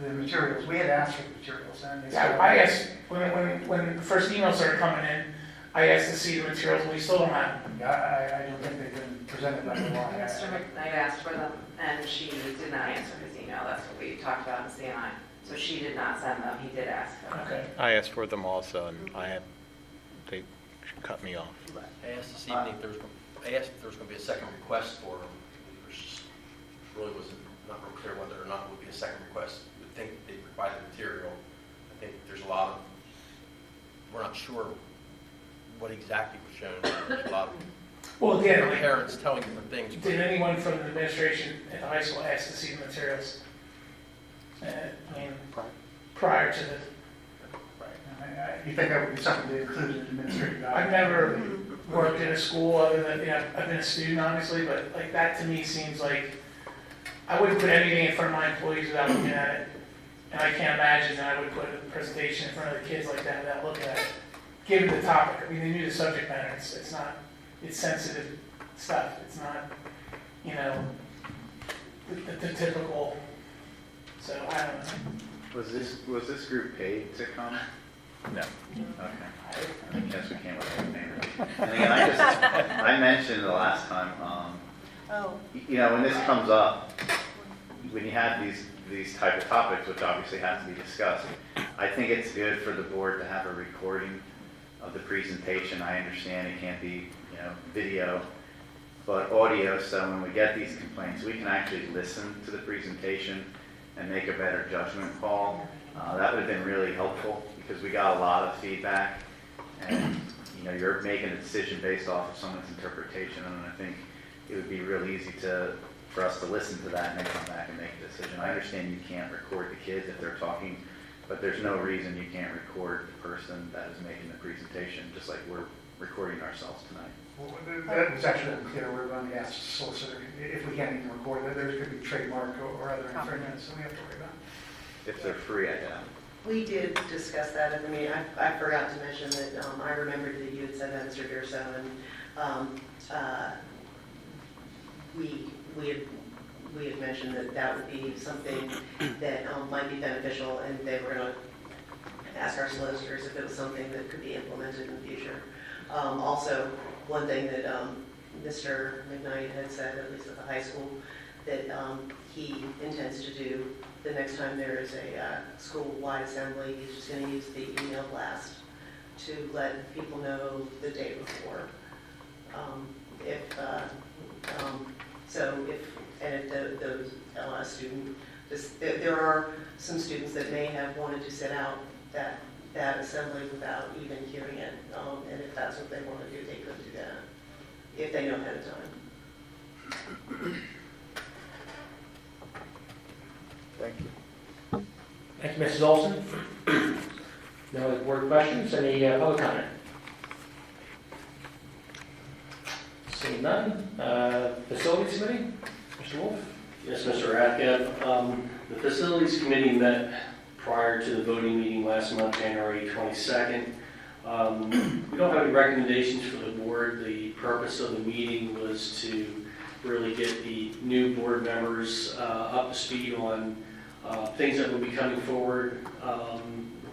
the materials, we had asked for the materials, and they Yeah, I asked, when the first email started coming in, I asked to see the materials, and we still don't have them. Yeah, I don't think they've been presented by the law. Mr. McKnight asked for them, and she did not answer his email. That's what we talked about in CNI. So she did not send them. He did ask for them. Okay. I asked for them also, and they cut me off. I asked this evening if there was, I asked if there was going to be a second request for them. Really wasn't not real clear whether or not it would be a second request. I would think they provide the material. I think there's a lot of, we're not sure what exactly was shown. There's a lot of Well, again, like, parents telling different things. did anyone from the administration at the high school ask to see the materials? I mean, prior to the, You think that would be something to include in administrative guidelines? I've never worked in a school other than, I've been a student, obviously, but like that to me seems like, I wouldn't put anything in front of my employees without looking at it. And I can't imagine that I would put a presentation in front of the kids like that without looking at it. Given the topic, I mean, they knew the subject matter, it's not, it's sensitive stuff, it's not, the typical, so I don't know. Was this group paid to come? No. Okay. I guess we can't with everything. And again, I mentioned the last time, when this comes up, when you have these type of topics, which obviously have to be discussed, I think it's good for the board to have a recording of the presentation. I understand it can't be, video, but audio, so when we get these complaints, we can actually listen to the presentation and make a better judgment call. That would have been really helpful because we got a lot of feedback, and you're making a decision based off of someone's interpretation, and I think it would be real easy for us to listen to that and then come back and make a decision. I understand you can't record the kids if they're talking, but there's no reason you can't record the person that is making the presentation, just like we're recording ourselves tonight. Well, that was actually unclear. We're going to ask the solicitor if we can't even record that. There could be trademark or other infringements, so we have to worry about it. If they're free, I doubt. We did discuss that at the meeting. I forgot to mention that I remembered that you had said that, Mr. Durso, and we had mentioned that would be something that might be beneficial, and they were going to ask our solicitors if it was something that could be implemented in the future. Also, one thing that Mr. McKnight had said, at least at the high school, that he intends to do the next time there is a school-wide assembly, he's just going to use the email blast to let people know the day before. If the student, there are some students that may have wanted to sit out that assembly without even hearing it, and if that's what they want to do, they could do that, if they know ahead of time. Mrs. Olson. No other board questions? Any public comment? Seeing none. Facilities Committee, Mr. Wolf? Yes, Mr. Radke. The Facilities Committee met prior to the voting meeting last month, January 22nd. We don't have any recommendations for the board. The purpose of the meeting was to really get the new board members up to speed on things that will be coming forward,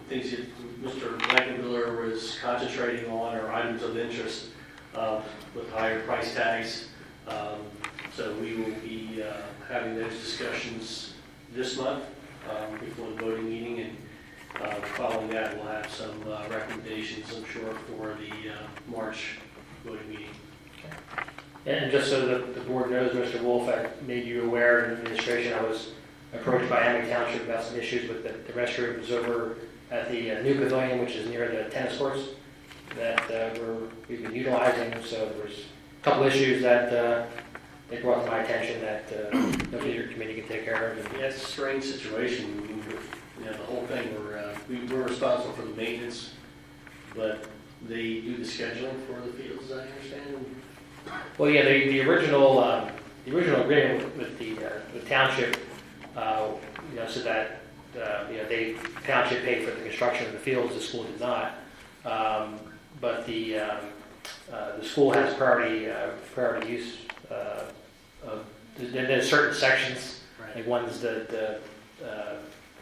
things that Mr. Blankenmiller was concentrating on, or items of interest with higher price tags. So we will be having those discussions this month before the voting meeting, and following that we'll have some recommendations, I'm sure, for the March voting meeting. And just so that the board knows, Mr. Wolf, I made you aware in administration, I was approached by Amity Township about some issues with the restrooms over at the new pavilion, which is near the tennis courts, that we've been utilizing. So there was a couple issues that they brought to my attention that the leader committee can take care of. And yeah, it's a strange situation. The whole thing, we're responsible for the maintenance, but they do the scheduling for the fields, as I understand. Well, yeah, the original agreement with the township, said that they township paid for the construction of the fields, the school did not. But the school has priority use. There's certain sections, Right. like one's the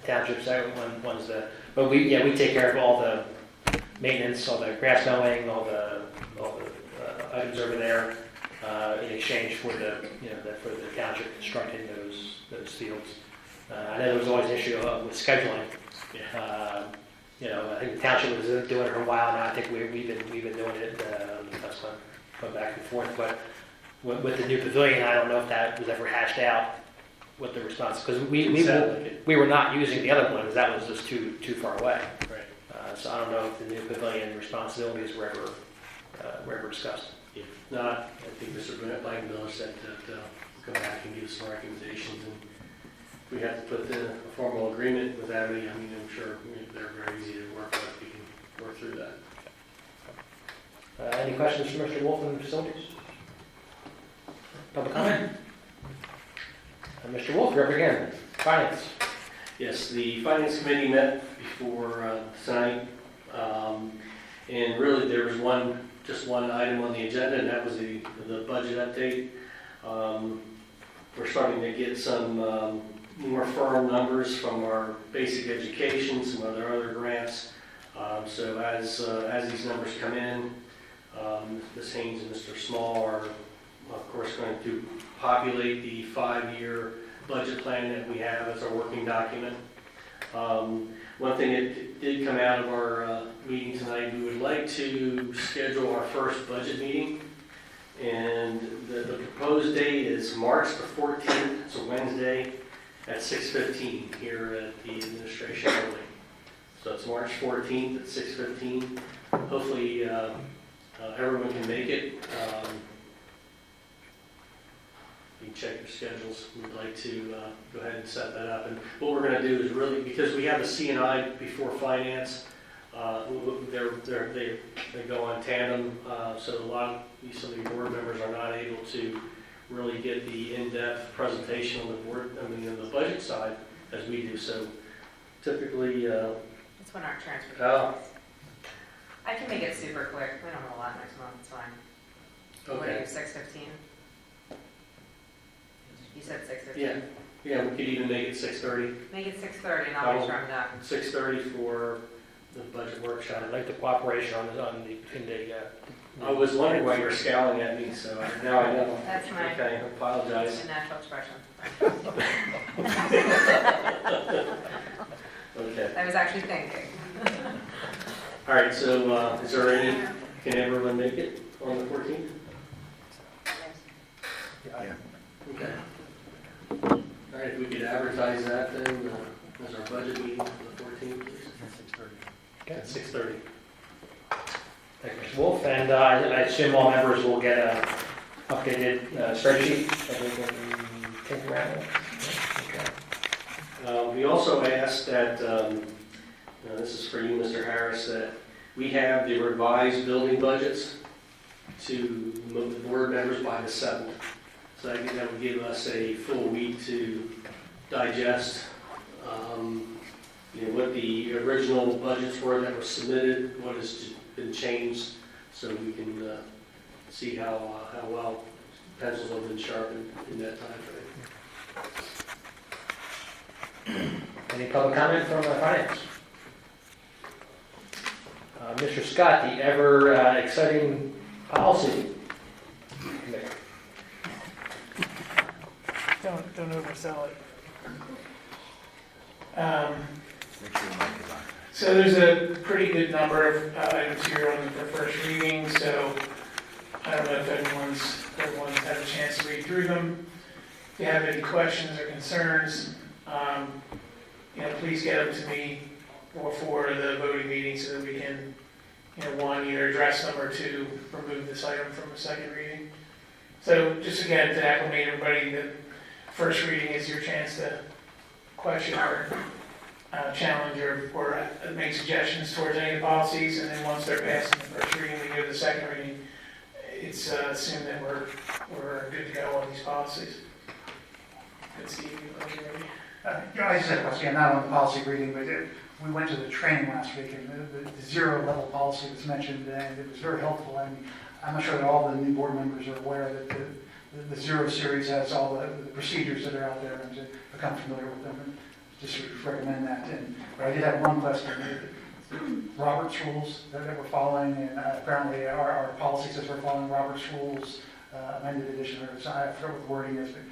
township side, one's the. But we take care of all the maintenance, all the grass mowing, all the items over there in exchange for the township constructing those fields. I know there was always an issue with scheduling. Yeah. I think the township was doing it for a while now. I think we've been doing it. That's going back and forth. But with the new pavilion, I don't know if that was ever hashed out. What the response, because we were not using the other ones. That was just too far away. Right. So I don't know if the new pavilion responsibilities were ever discussed. If not, I think Mr. Blankenmiller said that come back and give us some recommendations, and if we have to put in a formal agreement with Amity, I mean, I'm sure they're very easy to work with. We can work through that. Any questions for Mr. Wolf on the facilities? Public comment? Mr. Wolf, you're up again. Finance. Yes, the Finance Committee met before tonight, and really there was just one item on the agenda, and that was the budget update. We're starting to get some more firm numbers from our basic education, some other grants. So as these numbers come in, Ms. Haynes and Mr. Small are, of course, going to populate the 5-year budget plan that we have as our working document. One thing that did come out of our meeting tonight, we would like to schedule our first budget meeting. And the proposed date is March the 14th, it's a Wednesday, at 6:15 here at the administration building. So it's March 14th at 6:15. Hopefully everyone can make it. You can check your schedules. We'd like to go ahead and set that up. And what we're going to do is really, because we have a C&I before finance, they go on tandem. So some of your board members are not able to really get the in-depth presentation on the budget side as we do. So typically, It's when our transfer. oh, I can make it super quick. We don't have a lot next month. It's fine. What are okay, you, 6:15? You said 6:15? yeah, we could even make it 6:30. Make it 6:30 and I'll make sure I'm done. 6:30 for the budget workshop. I'd like the cooperation between the. I was wondering why you were scowling at me, so now I know. That's my Okay, I apologize. a natural expression. Okay. I was actually thinking. All right, so is there any, can everyone make it on the 14th? Yeah. Okay. All right, if we could advertise that then as our budget meeting for the 14th, please. At 6:30. Thank you, Mr. Wolf. And I assume all members will get an updated spreadsheet that we can tinker around with. Okay. We also asked that, this is for you, Mr. Harris, that we have the revised building budgets to the board members by the 7th. So I think that would give us a full week to digest what the original budgets were that were submitted, what has been changed, so we can see how well pencils have been sharpened in that time frame. Any public comment from finance? Mr. Scott, the ever exciting policy committee. Don't oversell it. So there's a pretty good number of items here on the first reading, so I don't know if everyone's had a chance to read through them. If you have any questions or concerns, please get them to me before the voting meeting so that we can, one, either address them or two, remove this item from the second reading. So just again, to acclimate everybody, the first reading is your chance to question or challenge or make suggestions towards any of the policies, and then once they're passed in the first reading, we go to the second reading. It's assumed that we're good to go on these policies. Good to see you. I just had a question, not on the policy reading, but we went to the training last week, and the zero level policy was mentioned, and it was very helpful. And I'm not sure that all the new board members are aware that the Zero series has all the procedures that are out there, and to become familiar with them. And just recommend that. But I did have one question. Robert's rules that we're following, and apparently our policy says we're following Robert's rules, amended edition, or so I forget what the wording is. But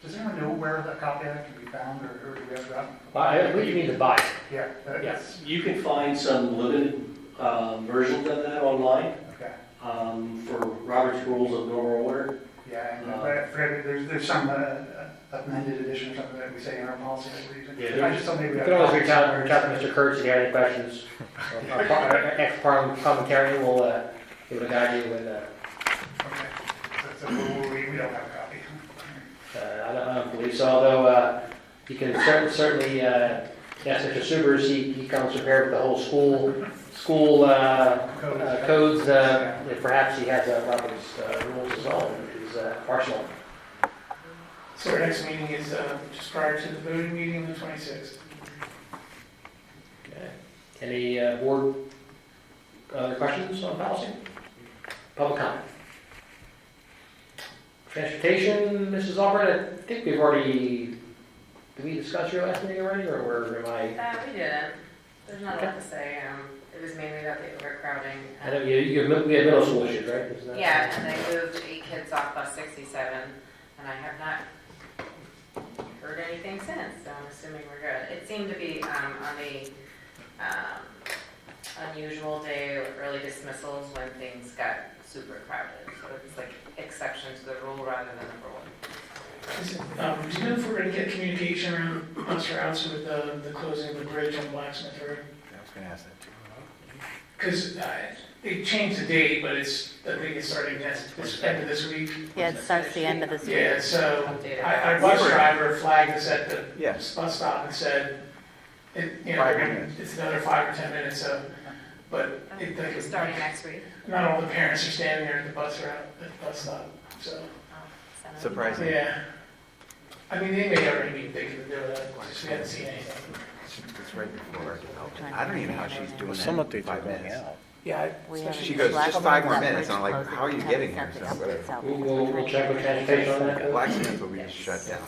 does anyone know where that copy of that can be found, or do we have that? I believe you need to buy it. Yeah. Yes. You can find some limited versions of that online. Okay. For Robert's Rules of Normal Order. Yeah, and I forget, there's some amended edition or something that we say in our policy that we're using. Yeah, I just thought maybe we you have can always reach out copies to Mr. Kurtz if you have any questions. Ex parliamentarian will be able to guide you with. Okay. So we don't have a copy. I don't believe so, although you can certainly ask Mr. Subers. He comes prepared with the whole school codes. Perhaps he has Robert's rules as well in his arsenal. So our next meeting is just prior to the voting meeting on the 26th. Okay. Any board questions on policy? Public comment? Transportation, Mrs. Albright, I think we've already, did we discuss your last meeting already, or am I? We didn't. There's not a lot to say. It was mainly about the overcrowding. I know we had middle school issues, right? Isn't that Yeah, and they moved 8 kids off bus 67, and I have not heard anything since, so I'm assuming we're good. It seemed to be on the unusual day of early dismissals when things got super crowded. So it's like exception to the rule rather than the rule. Do you know if we're going to get communication around bus routes with the closing of the bridge on Blacksmith Road? I was going to ask that too. Because they changed the date, but I think it's starting this end of this week. Yeah, it starts the end of this week. Yeah, so our bus driver flagged us at the Yes. bus stop and said, it's another 5 or 10 minutes, so, but it's Starting next week. not all the parents are standing there at the bus route, at the bus stop, so. Surprising. Yeah. I mean, they may already be thinking of doing that, just we haven't seen anything. It's right before. I don't even know how she's doing that. some in updates 5 are going minutes. out. Yeah. She goes, just 5 more minutes, and I'm like, how are you getting here? So whatever. We'll check with transportation on that. Blacksmith will be shut down.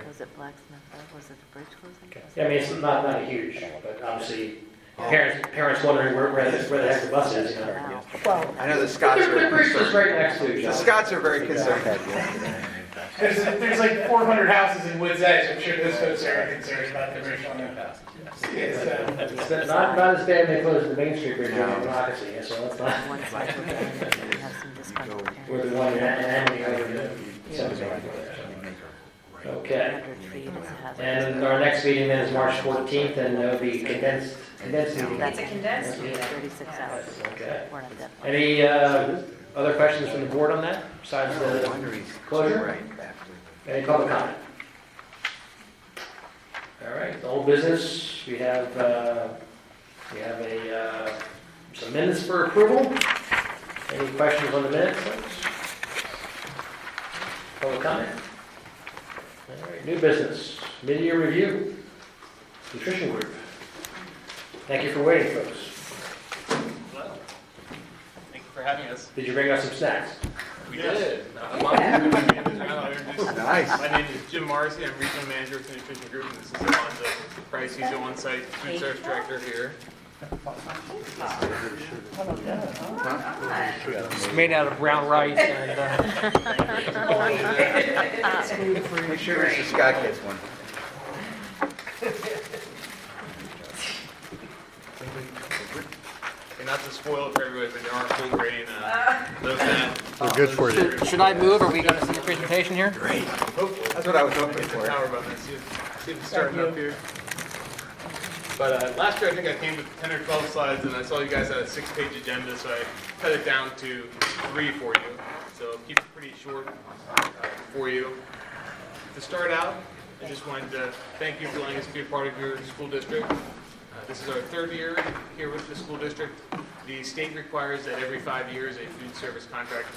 Was it Blacksmith Road? Was it the bridge closing? Yeah, I mean, it's not a huge, but obviously, parents wondering where the heck the bus is, you know. Well, I know the Scots The are bridge is concerned. right next to each The other. Scots are very concerned. There's like 400 houses in Woods Edge. I'm sure those folks are concerned about the bridge on there. It's not as bad when they closed the Main Street Bridge in Monocacy, so that's not. Or the one in Amity over the cemetery. Okay. And our next meeting then is March 14th, and it'll be condensed meeting. That's a condensed meeting. 36 hours. Okay. We're not that far. Any other questions from the board on that, besides the closure? Any public comment? All right, old business, we have some minutes for approval. Any questions on the minutes, folks? Public comment? All right, new business, mid-year review, nutrition group. Thank you for waiting, folks. Well, thank you for having us. Did you bring us some snacks? We did. Nice. My name is Jim Marcy. I'm regional manager of the nutrition group, and this is Alonzo Price. He's the on-site food service director here. It's made out of brown rice and. Make sure Mr. Scott gets one. And not to spoil it for everybody, but there are full grain. Those that. They're good for you. Should I move? Are we going to see the presentation here? Great. That's what I was hoping Get the for. power button. See if it's starting up here. But last year I think I came with 10 or 12 slides, and I saw you guys had a 6-page agenda, so I cut it down to 3 for you. So I'll keep it pretty short for you. To start out, I just wanted to thank you for letting us be a part of your school district. This is our 3rd year here with the school district. The state requires that every 5 years a food service contract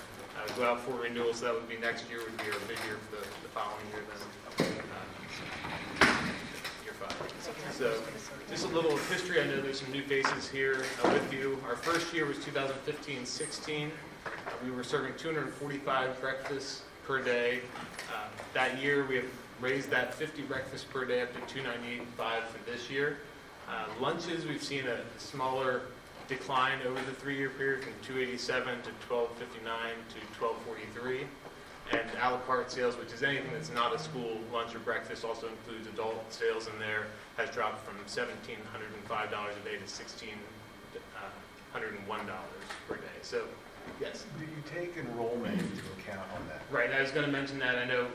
go out for renewal, so that would be next year would be our big year for the following year then. Year 5. So just a little history. I know there's some new faces here with you. Our first year was 2015-16. We were serving 245 breakfasts per day. That year we have raised that 50 breakfasts per day up to 298.5 for this year. Lunches, we've seen a smaller decline over the 3-year period from 287 to 1259 to 1243. And a la carte sales, which is anything that's not a school lunch or breakfast, also includes adult sales in there, has dropped from $1,705 a day to $1,601 per day. So, yes. Do you take enrollment into account on that? Right, I was going to mention that. I know,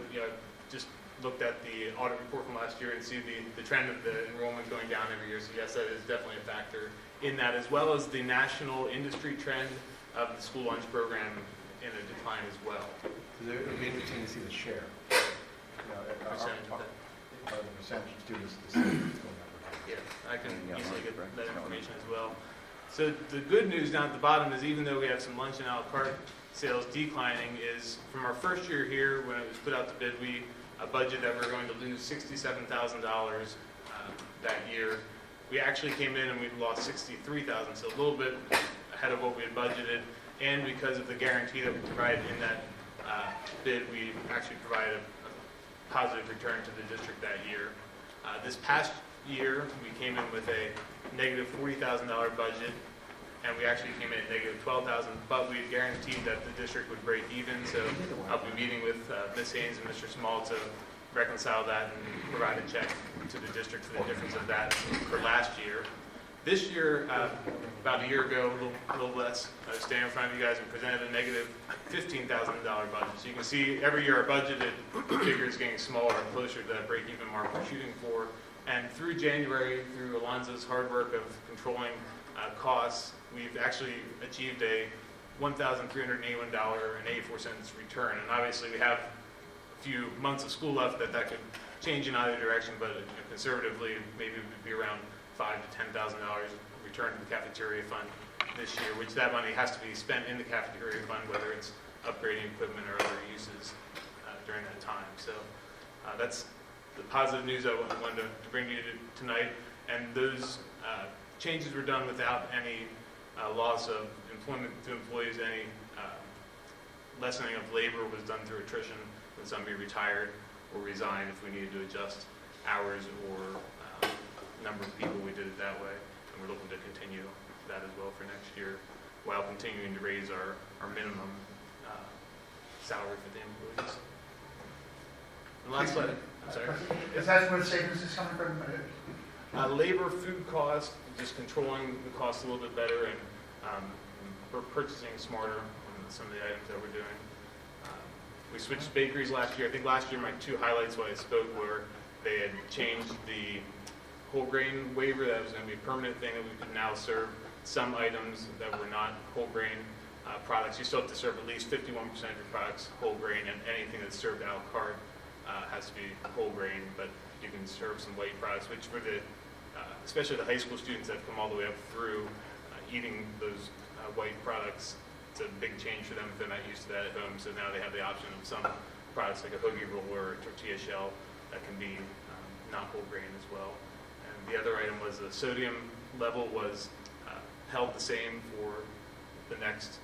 just looked at the audit report from last year and see the trend of the enrollment going down every year. So yes, that is definitely a factor in that, as well as the national industry trend of the school lunch program in a decline as well. It would be interesting to see the share. Percentage of that. The percentage of students. Yeah, I can easily get that information as well. So the good news down at the bottom is, even though we have some lunch and a la carte sales declining, is from our first year here, when it was put out to bid, we budget that we're going to lose $67,000 that year. We actually came in and we lost $63,000, so a little bit ahead of what we had budgeted. And because of the guarantee that we provided in that bid, we actually provided a positive return to the district that year. This past year, we came in with a negative $40,000 budget, and we actually came in at negative $12,000, but we guaranteed that the district would break even, so I'll be meeting with Ms. Haynes and Mr. Small to reconcile that and provide a check to the district for the difference of that for last year. This year, about a year ago, a little less, I was standing in front of you guys and presented a negative $15,000 budget. So you can see every year our budgeted figure is getting smaller and closer to that break-even mark we're shooting for. And through January, through Alonzo's hard work of controlling costs, we've actually achieved a $1,381.84 return. And obviously we have a few months of school left that could change in either direction, but conservatively, maybe it would be around $5,000 to $10,000 return to the cafeteria fund this year, which that money has to be spent in the cafeteria fund, whether it's upgrading equipment or other uses during that time. So that's the positive news I wanted to bring you to tonight. And those changes were done without any loss of employment to employees. Any lessening of labor was done through attrition when somebody retired or resigned. If we needed to adjust hours or number of people, we did it that way. And we're looking to continue that as well for next year, while continuing to raise our minimum salary for the employees. And last slide. I'm sorry. Is that where the savings is coming from? Labor, food cost, just controlling the cost a little bit better, and we're purchasing smarter on some of the items that we're doing. We switched bakeries last year. I think last year my 2 highlights when I spoke were they had changed the whole grain waiver. That was going to be a permanent thing, that we could now serve some items that were not whole grain products. You still have to serve at least 51% of your products whole grain, and anything that's served a la carte has to be whole grain, but you can serve some white products, which for the, especially the high school students that come all the way up through, eating those white products, it's a big change for them if they're not used to that at home. So now they have the option of some products like a hoagie roll or a tortilla shell that can be not whole grain as well. And the other item was the sodium level was held the same for the next,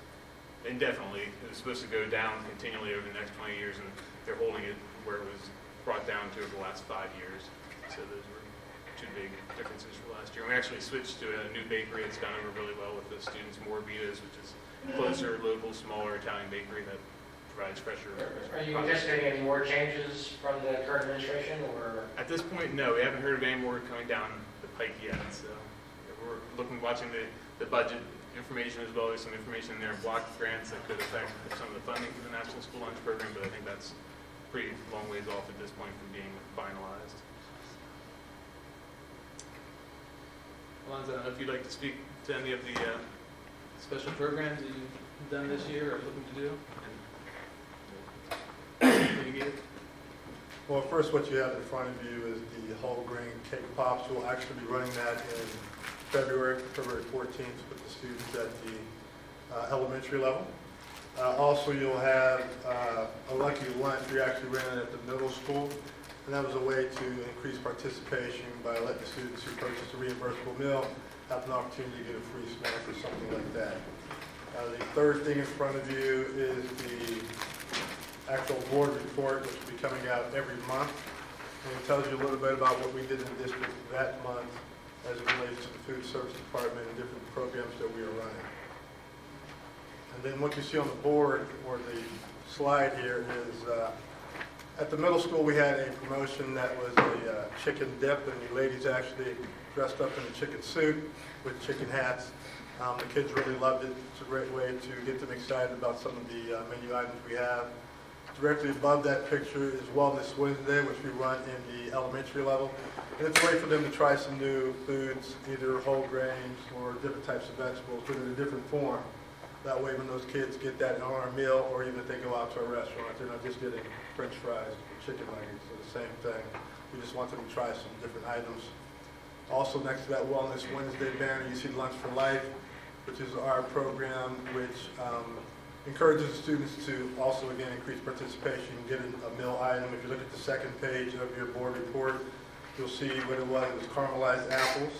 indefinitely. It was supposed to go down continually over the next 20 years, and they're holding it where it was brought down to over the last 5 years. So those were two big differences for last year. We actually switched to a new bakery that's gone over really well with the students, Morbitas, which is closer, local, smaller Italian bakery that provides fresher. Are you anticipating any more changes from the current administration, or? At this point, no. We haven't heard of any more coming down the pike yet. So we're watching the budget information as well. There's some information in there, block grants that could affect some of the funding for the National School Lunch Program, but I think that's pretty long ways off at this point from being finalized. Alonzo, I don't know if you'd like to speak to any of the special programs that you've done this year or looking to do. Well, first, what you have in front of you is the whole grain cake pops. We'll actually be running that in February 14th with the students at the elementary level. Also, you'll have a Lucky Lunch. We actually ran it at the middle school, and that was a way to increase participation by letting the students who purchase a reimbursable meal have an opportunity to get a free snack or something like that. The third thing in front of you is the actual board report, which will be coming out every month. And it tells you a little bit about what we did in the district that month as it relates to the food service department and different programs that we are running. And then what you see on the board, or the slide here, is at the middle school we had a promotion that was a chicken dip, and the ladies actually dressed up in a chicken suit with chicken hats. The kids really loved it. It's a great way to get them excited about some of the menu items we have. Directly above that picture is Wellness Wednesday, which we run in the elementary level. And it's a way for them to try some new foods, either whole grains or different types of vegetables, but in a different form. That way when those kids get that on our meal, or even if they go out to a restaurant, they're not just getting French fries or chicken nuggets, or the same thing. We just want them to try some different items. Also next to that Wellness Wednesday banner, you see Lunch for Life, which is our program which encourages students to also, again, increase participation, get a meal item. If you look at the second page of your board report, you'll see what it was. It was caramelized apples.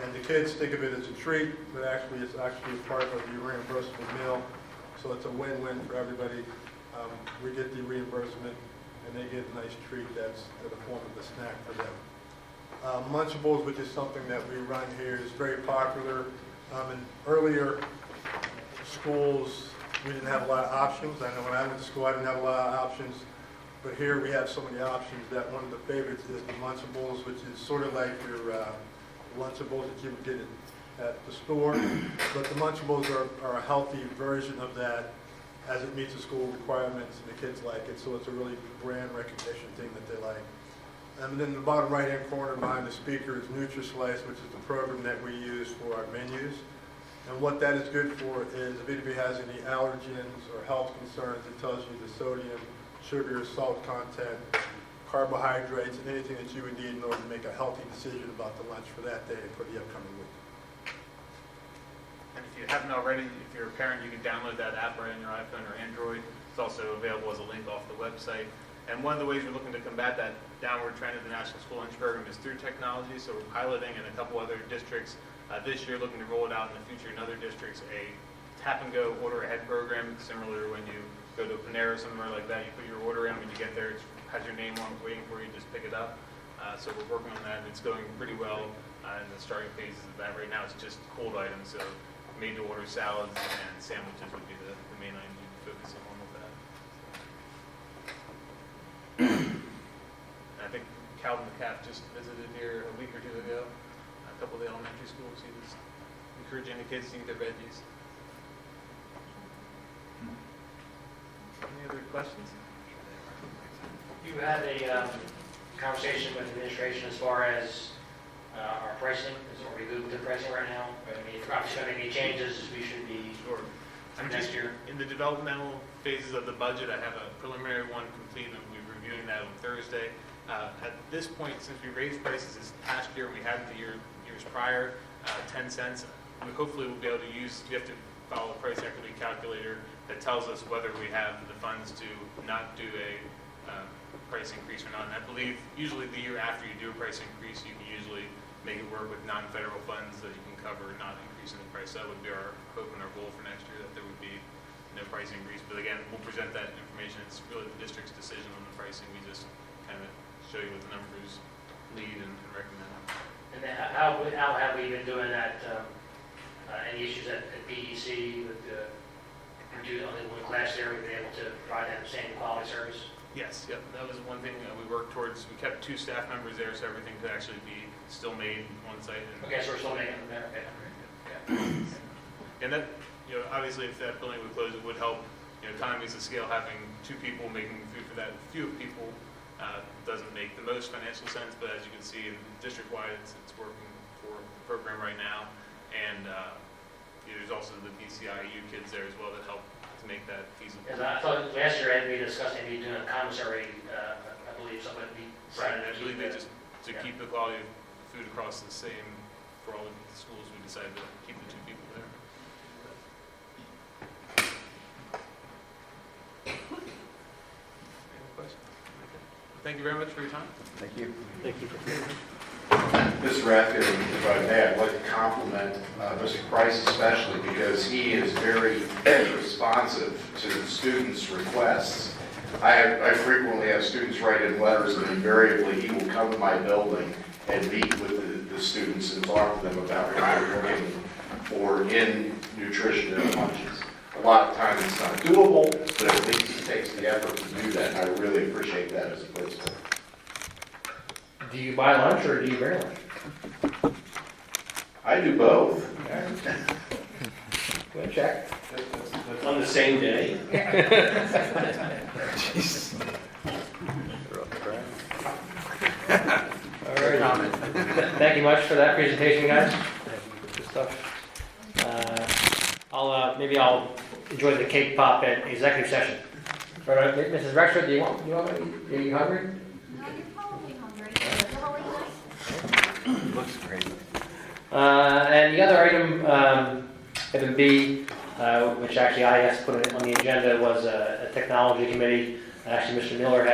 And the kids think of it as a treat, but actually it's actually part of the reimbursable meal. So it's a win-win for everybody. We get the reimbursement, and they get a nice treat that's in the form of a snack for them. Lunchables, which is something that we run here, is very popular. In earlier schools, we didn't have a lot of options. I know when I went to school, I didn't have a lot of options. But here we have so many options that one of the favorites is the Lunchables, which is sort of like your Lunchables that you would get at the store. But the Lunchables are a healthy version of that as it meets the school requirements, and the kids like it. So it's a really brand recognition thing that they like. And then in the bottom right-hand corner behind the speaker is NutriSlice, which is the program that we use for our menus. And what that is good for is if anybody has any allergens or health concerns, it tells you the sodium, sugar, salt content, carbohydrates, and anything that you would need in order to make a healthy decision about the lunch for that day and for the upcoming week. And if you haven't already, if you're a parent, you can download that app right on your iPhone or Android. It's also available as a link off the website. And one of the ways we're looking to combat that downward trend of the National School Lunch Program is through technology. So we're piloting in a couple other districts this year, looking to roll it out in the future in other districts, a tap-and-go order-ahead program, similar when you go to Panera or somewhere like that. You put your order in, when you get there, it has your name on it waiting for you, just pick it up. So we're working on that, and it's going pretty well in the starting phases of that. Right now it's just cold items, so made-to-order salads and sandwiches would be the main items you'd be focusing on with that. And I think Calvin McCaff just visited here a week or two ago. A couple of the elementary schools, he was encouraging the kids to eat their veggies. Any other questions? You had a conversation with the administration as far as our pricing. Are we good with the pricing right now? I mean, if we're obviously going to make any changes, we should be. Sure. I'm just in the developmental phases of the budget. I have a preliminary one complete, and we'll be reviewing that on Thursday. At this point, since we raised prices this past year, we had the years prior, 10 cents. We hopefully will be able to use, we have to follow a price equity calculator that tells us whether we have the funds to not do a price increase or not. And I believe usually the year after you do a price increase, you can usually make it work with non-federal funds that you can cover not increasing the price. That would be our hope and our goal for next year, that there would be no price increase. But again, we'll present that information. It's really the district's decision on the pricing. We just kind of show you what the numbers lead and recommend. And then how have we been doing that? Any issues at PDC with only one class there, we've been able to provide that same quality service? Yes, yep. That was one thing we worked towards. We kept 2 staff members there, so everything could actually be still made on site. Okay, so we're still making them there. Okay. Yeah. And that, obviously, if that building would close, it would help. Economies of scale, having 2 people making food for that few people doesn't make the most financial sense. But as you can see, district-wide, it's working for the program right now. And there's also the PCIU kids there as well that help to make that feasible. Because I thought last year we discussed maybe doing a commissary, I believe something would be. Right, I believe they just, to keep the quality of food across the same for all of the schools, we decided to keep the 2 people there. Any questions? Okay. Thank you very much for your time. Thank you. Thank you for being here. Mr. Rathfield, if I may, I'd like to compliment Mr. Price especially because he is very responsive to the students' requests. I frequently have students write in letters, and invariably he will come to my building and meet with the students and talk to them about what they're looking for in nutrition and lunches. A lot of times it's not doable, but at least he takes the effort to do that, and I really appreciate that as a principal. Do you buy lunch or do you bring lunch? I do both. Good check. On the same day? All right. Thank you much for that presentation, guys. Good stuff. Maybe I'll enjoy the cake pop at executive session. All right, Mrs. Rexford, do you want are you hungry? Looks great. And the other item, item B, which actually I asked to put it on the agenda, was a technology committee. Actually, Mr. Miller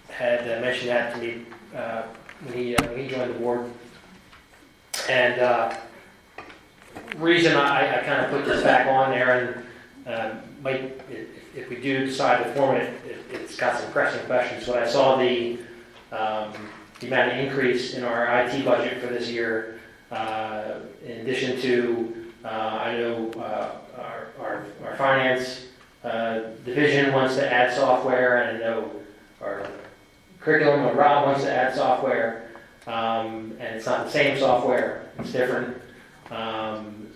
had mentioned that to me when he joined the board. And reason I kind of put this back on there, and if we do decide to form it, it's got some pressing questions. When I saw the amount of increase in our IT budget for this year, in addition to, I know our finance division wants to add software, and I know our curriculum, Rob wants to add software, and it's not the same software, it's different.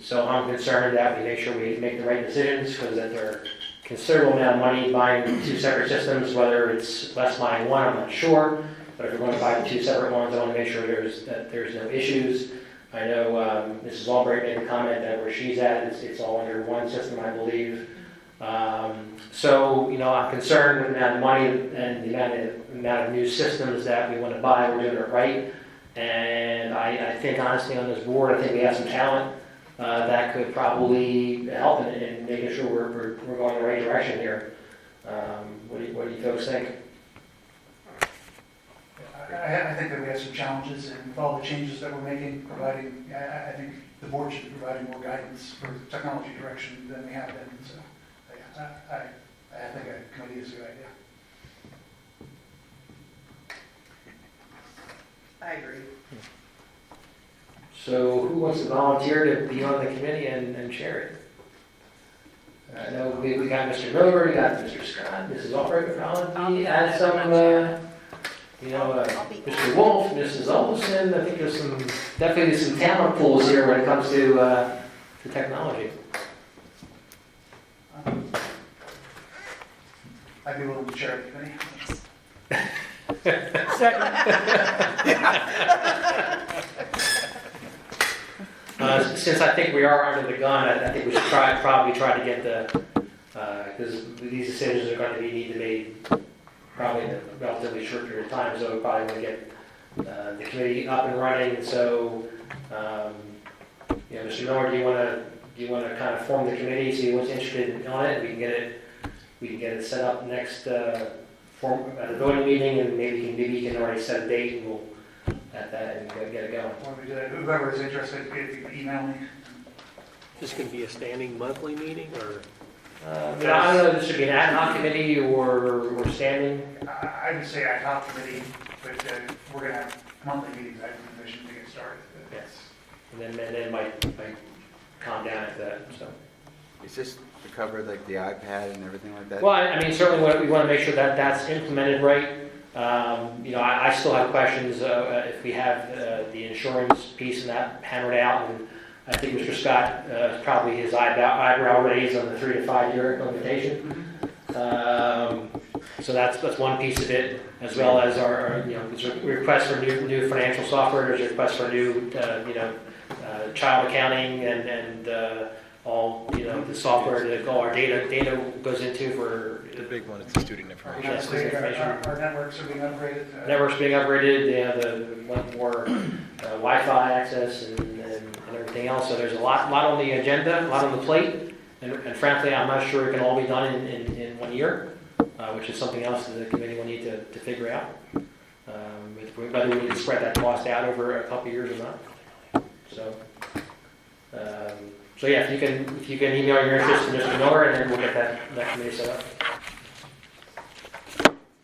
So I'm concerned that we make sure we make the right decisions, because that there are considerable amount of money buying 2 separate systems, whether it's less buying one, I'm not sure. But if we're going to buy 2 separate ones, I want to make sure there's no issues. I know Mrs. Albright made a comment that where she's at, it's all under one system, I believe. So, I'm concerned with the amount of money and the amount of new systems that we want to buy. We're doing it right. And I think, honestly, on this board, I think we have some talent that could probably help in making sure we're going in the right direction here. What do you folks think? I think that we have some challenges, and with all the changes that we're making, I think the board should be providing more guidance for technology direction than we have been. So, I think a committee is a good idea. I agree. So who wants to volunteer to be on the committee and chair it? I know we got Mr. Miller, we got Mr. Scott, Mrs. Albright, volunteer, add some, Mr. Wolf, Mrs. Olson. I think there's definitely some talent pools here when it comes to technology. I'd be willing to chair the committee. Since I think we are under the gun, I think we should probably try to get because these decisions are going to need to be made probably in a relatively short period of time, so we probably want to get the committee up and running. So, Mr. Miller, do you want to kind of form the committee, see what's interested on it? We can get it set up next at the voting meeting, and maybe you can already set a date, and we'll at that and get it going. Why don't we do that? Whoever is interested, if you can email me. Is this going to be a standing monthly meeting, or? I don't know if this should be an ad hoc committee or standing. I would say ad hoc committee, but we're going to have monthly meetings. I have permission to get started. Yes. And then it might calm down after that. So. Is this to cover like the iPad and everything like that? Well, I mean, certainly we want to make sure that that's implemented right. I still have questions if we have the insurance piece and that hammered out. And I think Mr. Scott probably his eyebrow raised on the 3 to 5 year implementation. So that's one piece of it, as well as our there's a request for new financial software. There's a request for new child accounting and all the software that all our data goes into for. The big one is the student information. Yeah, student information. Our networks are being upgraded. Networks being upgraded. The want more Wi-Fi access and everything else. So there's a lot on the agenda, a lot on the plate, and frankly, I'm not sure it can all be done in 1 year, which is something else that the committee will need to figure out. Whether we need to spread that cost out over a couple of years or not. So yeah, if you can email your interest to Mr. Miller, and then we'll get that committee set up.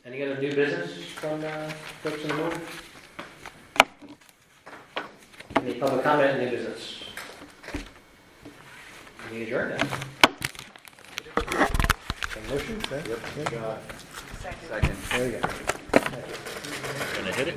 Any other new business from folks in the room? Any public comment in new business? Any adjourn now? Motion? Yep. Second. Second. There you go. Gonna hit it?